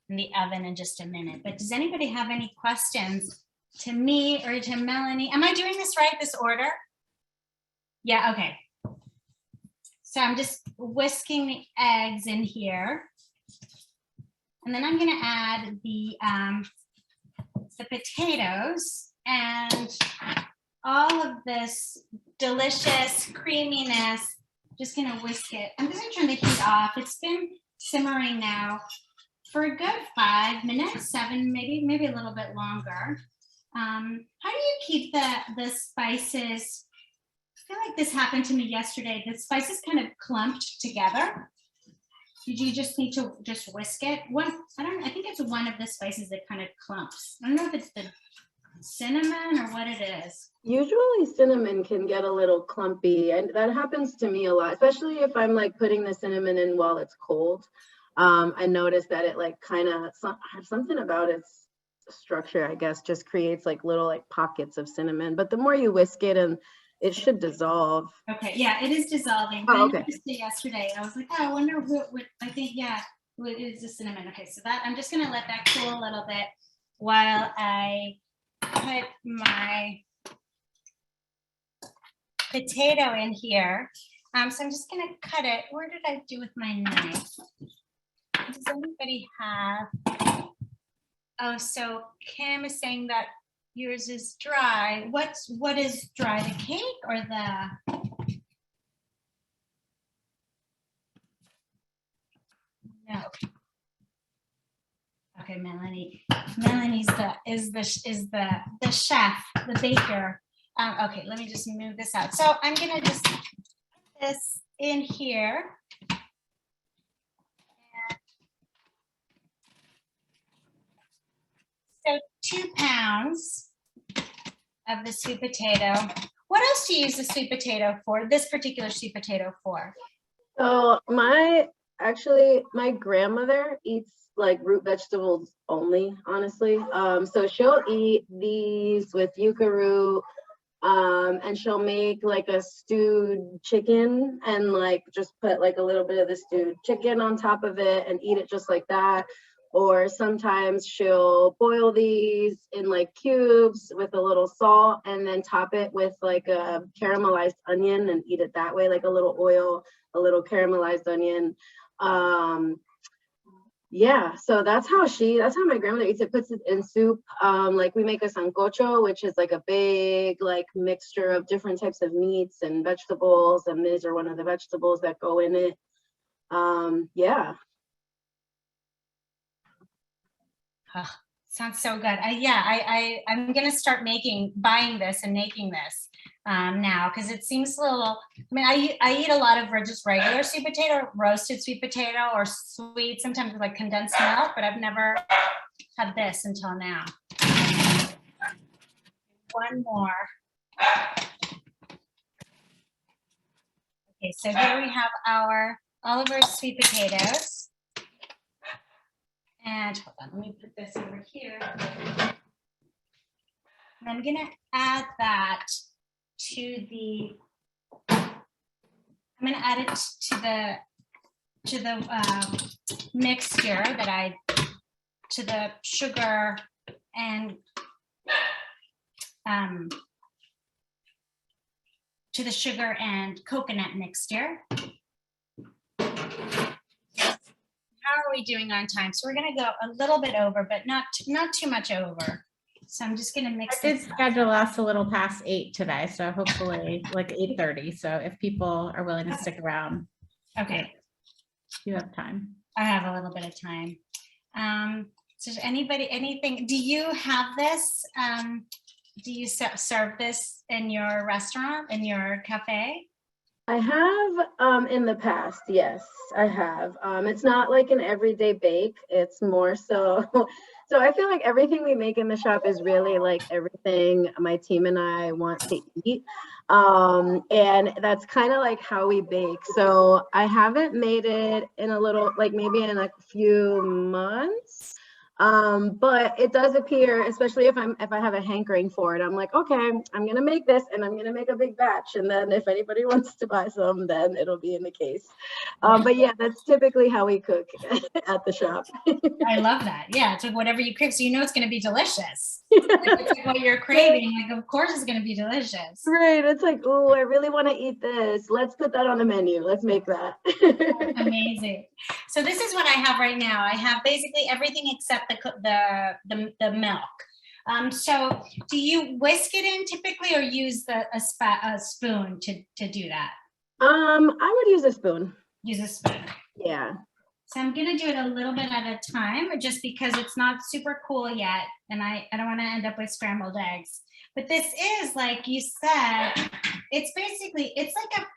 the oven in just a minute. But does anybody have any questions to me or to Melanie? Am I doing this right, this order? Yeah, okay. So I'm just whisking the eggs in here. And then I'm gonna add the potatoes and all of this delicious creaminess. Just gonna whisk it. I'm gonna turn the heat off. It's been simmering now for a good 5 minutes, 7, maybe a little bit longer. How do you keep the spices? I feel like this happened to me yesterday. The spices kind of clumped together. Did you just need to just whisk it? I think it's one of the spices that kind of clumps. I don't know if it's the cinnamon or what it is. Usually cinnamon can get a little clumpy, and that happens to me a lot, especially if I'm like putting the cinnamon in while it's cold. I noticed that it like kind of something about its structure, I guess, just creates like little like pockets of cinnamon. But the more you whisk it, and it should dissolve. Okay, yeah, it is dissolving. Oh, okay. I noticed it yesterday. I was like, oh, I wonder what I think, yeah, it is the cinnamon. Okay, so that I'm just gonna let that cool a little bit while I put my potato in here. So I'm just gonna cut it. Where did I do with my knife? Does anybody have? Oh, so Kim is saying that yours is dry. What is dry? The cake or the? No. Okay, Melanie's the chef, the baker. Okay, let me just move this out. So I'm gonna just put this in here. So 2 pounds of the sweet potato. What else do you use the sweet potato for? This particular sweet potato for? So my grandmother eats like root vegetables only, honestly. So she'll eat these with yuca root, and she'll make like a stewed chicken and like just put like a little bit of the stewed chicken on top of it and eat it just like that. Or sometimes she'll boil these in like cubes with a little salt and then top it with like a caramelized onion and eat it that way, like a little oil, a little caramelized onion. Yeah, so that's how my grandmother eats it, puts it in soup. Like we make a sancocho, which is like a big like mixture of different types of meats and vegetables, and these are one of the vegetables that go in it. Yeah. Oh, sounds so good. I'm gonna start buying this and making this now, because it seems a little, I mean, I eat a lot of just regular sweet potato, roasted sweet potato, or sweet, sometimes with like condensed milk, but I've never had this until now. One more. Okay, so here we have all of our sweet potatoes. And hold on, let me put this over here. And I'm gonna add that to the, I'm gonna add it to the mixture to the sugar and coconut mixture. How are we doing on time? So we're gonna go a little bit over, but not too much over. So I'm just gonna mix I did this. schedule us a little past 8 today, so hopefully like 8:30. So if people are willing to stick around, Okay, you have time. I have a little bit of time. So does anything, do you have this? Do you serve this in your restaurant, in your cafe? I have in the past, yes, I have. It's not like an everyday bake. It's more so, so I feel like everything we make in the shop is really like everything my team and I want to eat. And that's kind of like how we bake. So I haven't made it in a little, like maybe in a few months. But it does appear, especially if I have a hankering for it, I'm like, okay, I'm gonna make this and I'm gonna make a big batch, and then if anybody wants to buy some, then it'll be in the case. But yeah, that's typically how we cook at the shop. I love that. Yeah, it's like whatever you cook, so you know it's going to be delicious. It's like what you're craving, like of course it's going to be delicious. Right. It's like, oh, I really want to eat this. Let's put that on the menu. Let's make that. Amazing. So this is what I have right now. I have basically everything except the milk. So do you whisk it in typically, or use a spoon to do that? I would use a spoon. Use a spoon. Yeah. So I'm gonna do it a little bit at a time, just because it's not super cool yet, and I don't want to end up with scrambled eggs. But this is, like you said, it's basically, it's like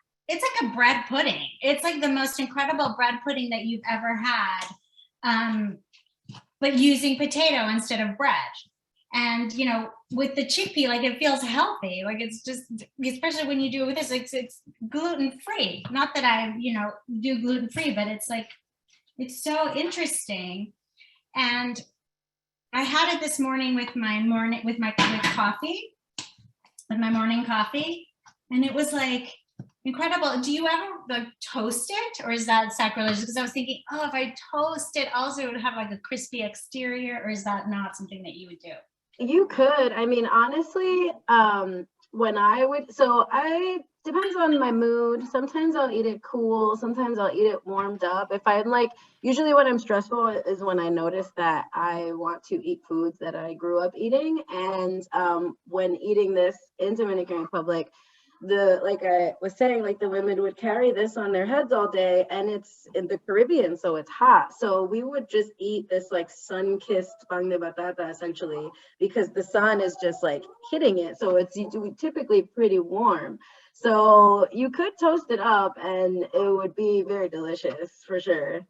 a bread pudding. It's like the most incredible bread pudding that you've ever had, but using potato instead of bread. And you know, with the chickpea, like it feels healthy. Like it's just, especially when you do it with this, it's gluten free. Not that I, do gluten free, but it's like, it's so interesting. And I had it this morning with my morning coffee, and it was like incredible. Do you ever like toast it, or is that sacrilegious? Because I was thinking, oh, if I toast it, also it would have like a crispy exterior, or is that not something that you would do? You could. I mean, honestly, depends on my mood. Sometimes I'll eat it cool. Sometimes I'll eat it warmed up. If I'm like, usually when I'm stressful is when I notice that I want to eat foods that I grew up eating. And when eating this in Dominican Republic, like I was saying, like the women would carry this on their heads all day, and it's in the Caribbean, so it's hot. So we would just eat this like sun-kissed pan de batata essentially, because the sun is just like hitting it. So it's typically pretty warm. So you could toast it up and it would be very delicious for sure.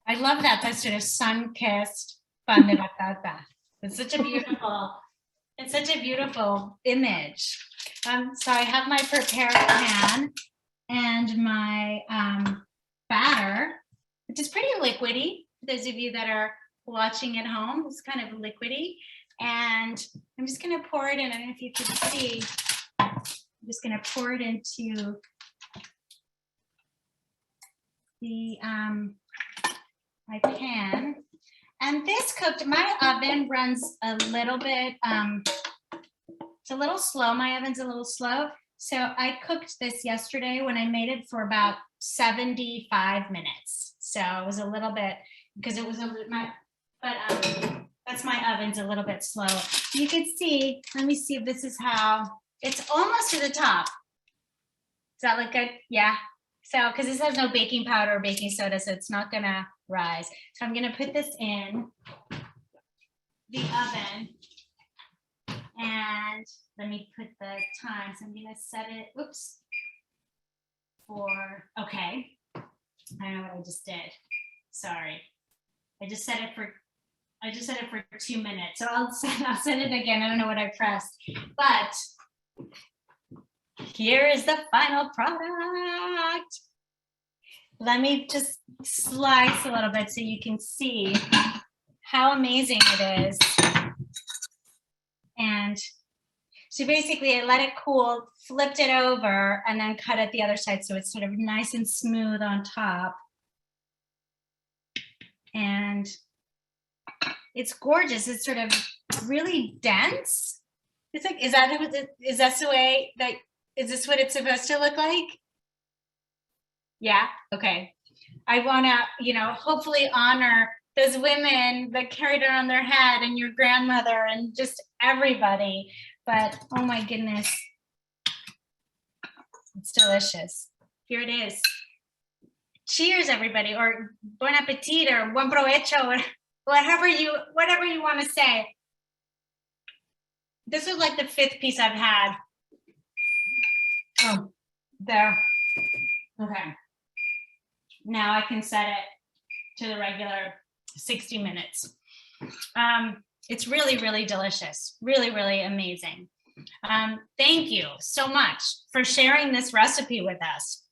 I love that. That's sort of sun-kissed pan de batata. It's such a beautiful image. So I have my prepared pan and my batter, which is pretty liquidy. For those of you that are watching at home, it's kind of liquidy. And I'm just going to pour it in. I don't know if you can see. I'm just going to pour it into the my pan. And this cooked, my oven runs a little bit, it's a little slow. My oven's a little slow. So I cooked this yesterday when I made it for about 75 minutes. So it was a little bit, because it was that's my oven's a little bit slow. You can see, let me see if this is how, it's almost to the top. Does that look good? Yeah. So, because this has no baking powder or baking soda, so it's not gonna rise. So I'm gonna put this in the oven, and let me put the time. So I'm gonna set it, oops, for, okay. I don't know what I just did. Sorry. I just set it for 2 minutes. So I'll set it again. I don't know what I pressed, but here is the final product. Let me just slice a little bit so you can see how amazing it is. And so basically I let it cool, flipped it over, and then cut it the other side so it's sort of nice and smooth on top. And it's gorgeous. It's sort of really dense. It's like, is that the way that, is this what it's supposed to look like? Yeah, okay. I wanna, hopefully honor those women that carried it on their head, and your grandmother, and just everybody. But oh my goodness, it's delicious. Here it is. Cheers, everybody, or bon appetit, or buen provecho, or whatever you want to say. This is like the 5th piece I've had. Oh, there. Okay. Now I can set it to the regular 60 minutes. It's really, really delicious. Really, really amazing. Thank you so much for sharing this recipe with us.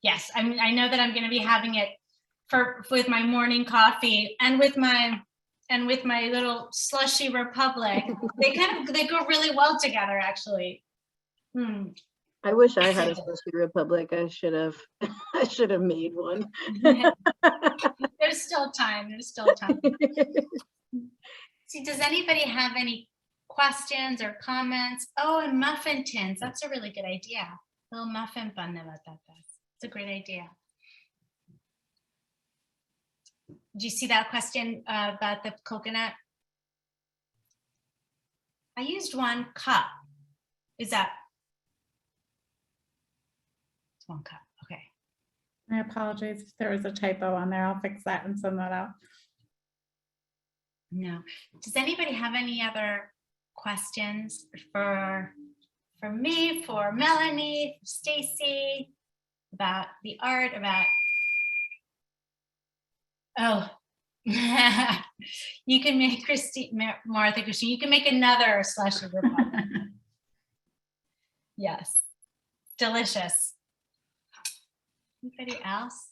Yes, I know that I'm going to be having it with my morning coffee and with my little slushy republic. They go really well together, actually. I wish I had a slushy republic. I should have made one. There's still time. See, does anybody have any questions or comments? Oh, and muffin tins. That's a really good idea. Little muffin pan de batata. It's a great idea. Do you see that question about the coconut? I used 1 cup. Is that? It's 1 cup. Okay. I apologize if there was a typo on there. I'll fix that and send that out. No. Does anybody have any other questions for me, for Melanie, for Stacy, about the art, about? Oh, you can make Martha Christine. You can make another slushy republic. Yes, delicious. Anybody else,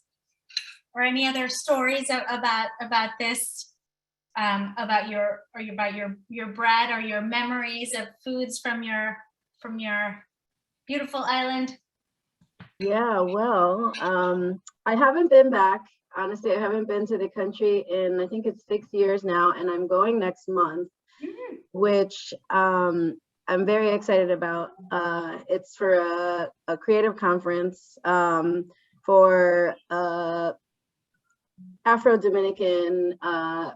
or any other stories about this? About your bread, or your memories of foods from your beautiful island? Yeah, well, I haven't been back. Honestly, I haven't been to the country in, I think it's 6 years now, and I'm going next month, which I'm very excited about. It's for a creative conference for Afro-Dominican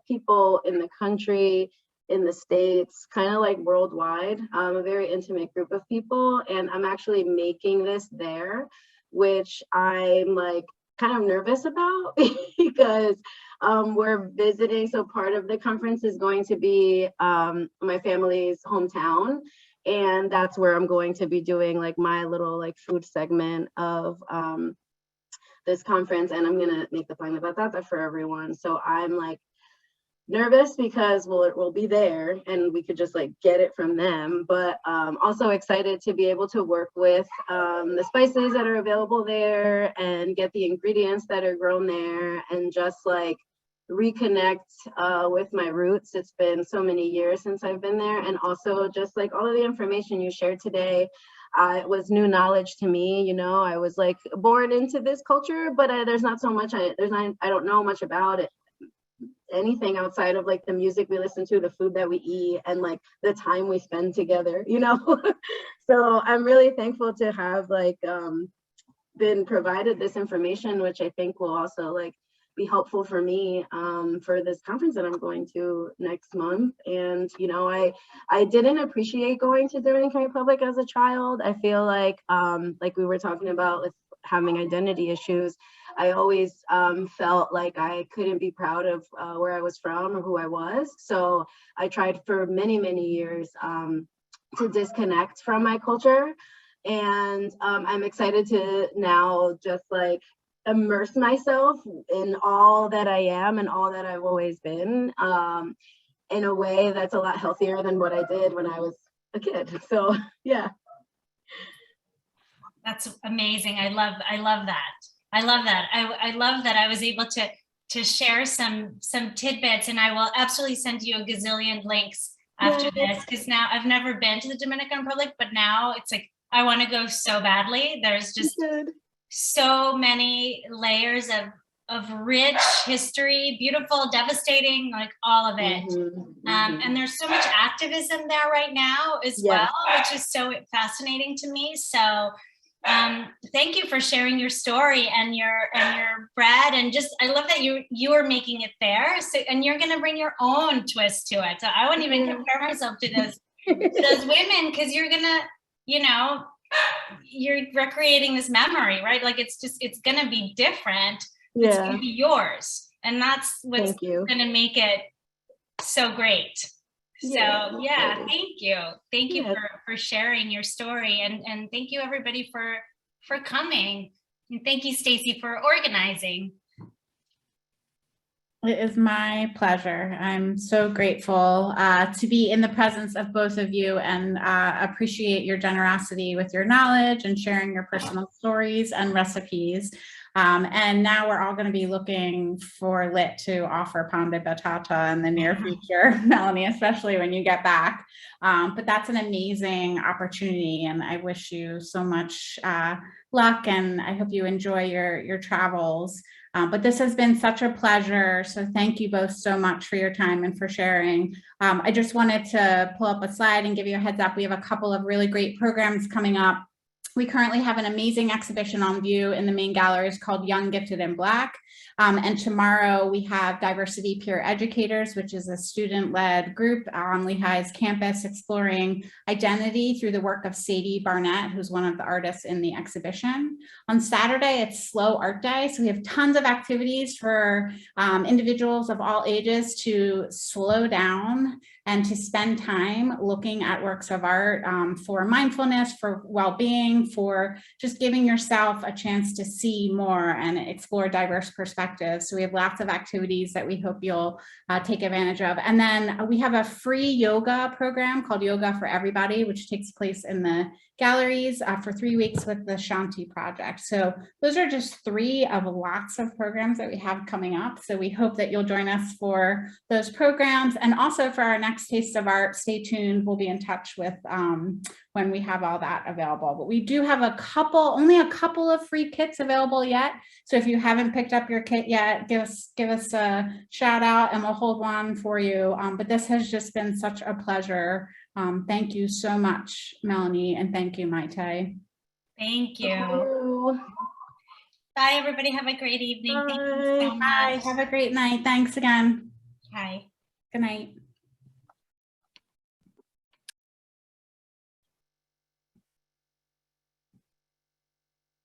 people in the country, in the States, kind of like worldwide, a very intimate group of people. And I'm actually making this there, which I'm like kind of nervous about because we're visiting. So part of the conference is going to be my family's hometown. And that's where I'm going to be doing like my little like food segment of this conference, and I'm gonna make the pan de batata for everyone. So I'm like nervous because we'll be there and we could just like get it from them, but also excited to be able to work with the spices that are available there and get the ingredients that are grown there, and just like reconnect with my roots. It's been so many years since I've been there, and also just like all of the information you shared today, it was new knowledge to me. I was like born into this culture, but there's not so much, I don't know much about it, anything outside of like the music we listen to, the food that we eat, and like the time we spend together, you know. So I'm really thankful to have like been provided this information, which I think will also like be helpful for me for this conference that I'm going to next month. And you know, I didn't appreciate going to Dominican Republic as a child. I feel like we were talking about with having identity issues, I always felt like I couldn't be proud of where I was from or who I was. So I tried for many, many years to disconnect from my culture. And I'm excited to now just like immerse myself in all that I am and all that I've always been in a way that's a lot healthier than what I did when I was a kid. So yeah. That's amazing. I love that. I love that. I love that I was able to share some tidbits, and I will absolutely send you a gazillion links after this, because now I've never been to the Dominican Republic, but now it's like I want to go so badly. There's just so many layers of rich history, beautiful, devastating, like all of it. And there's so much activism there right now as well, which is so fascinating to me. So thank you for sharing your story and your bread, and just I love that you are making it there. So, and you're gonna bring your own twist to it. So I wouldn't even compare myself to those women, because you're gonna, you know, you're recreating this memory, right? Like it's gonna be different. It's gonna be yours, and that's what's gonna make it so great. So thank you for sharing your story, and thank you everybody for coming, and thank you Stacy for organizing. It is my pleasure. I'm so grateful to be in the presence of both of you, and appreciate your generosity with your knowledge and sharing your personal stories and recipes. And now we're all going to be looking for Lit to offer Pan de Batata in the near future, Melanie, especially when you get back. But that's an amazing opportunity, and I wish you so much luck, and I hope you enjoy your travels. But this has been such a pleasure. So thank you both so much for your time and for sharing. I just wanted to pull up a slide and give you a heads up. We have a couple of really great programs coming up. We currently have an amazing exhibition on view in the main galleries called Young, Gifted, and Black. And tomorrow we have Diversity Peer Educators, which is a student-led group on Lehigh's campus exploring identity through the work of Sadie Barnett, who's one of the artists in the exhibition. On Saturday, it's Slow Art Day. So we have tons of activities for individuals of all ages to slow down and to spend time looking at works of art for mindfulness, for well-being, for just giving yourself a chance to see more and explore diverse perspectives. So we have lots of activities that we hope you'll take advantage of. And then we have a free yoga program called Yoga for Everybody, which takes place in the galleries for 3 weeks with the Shanti Project. So those are just 3 of lots of programs that we have coming up. So we hope that you'll join us for those programs, and also for our next Taste of Art. Stay tuned. We'll be in touch with when we have all that available. But we do have only a couple of free kits available yet. So if you haven't picked up your kit yet, give us a shout out and we'll hold one for you. But this has just been such a pleasure. Thank you so much, Melanie, and thank you, Maite. Thank you. Bye, everybody. Have a great evening. Thank you so much. Bye. Have a great night. Thanks again. Bye. Good night.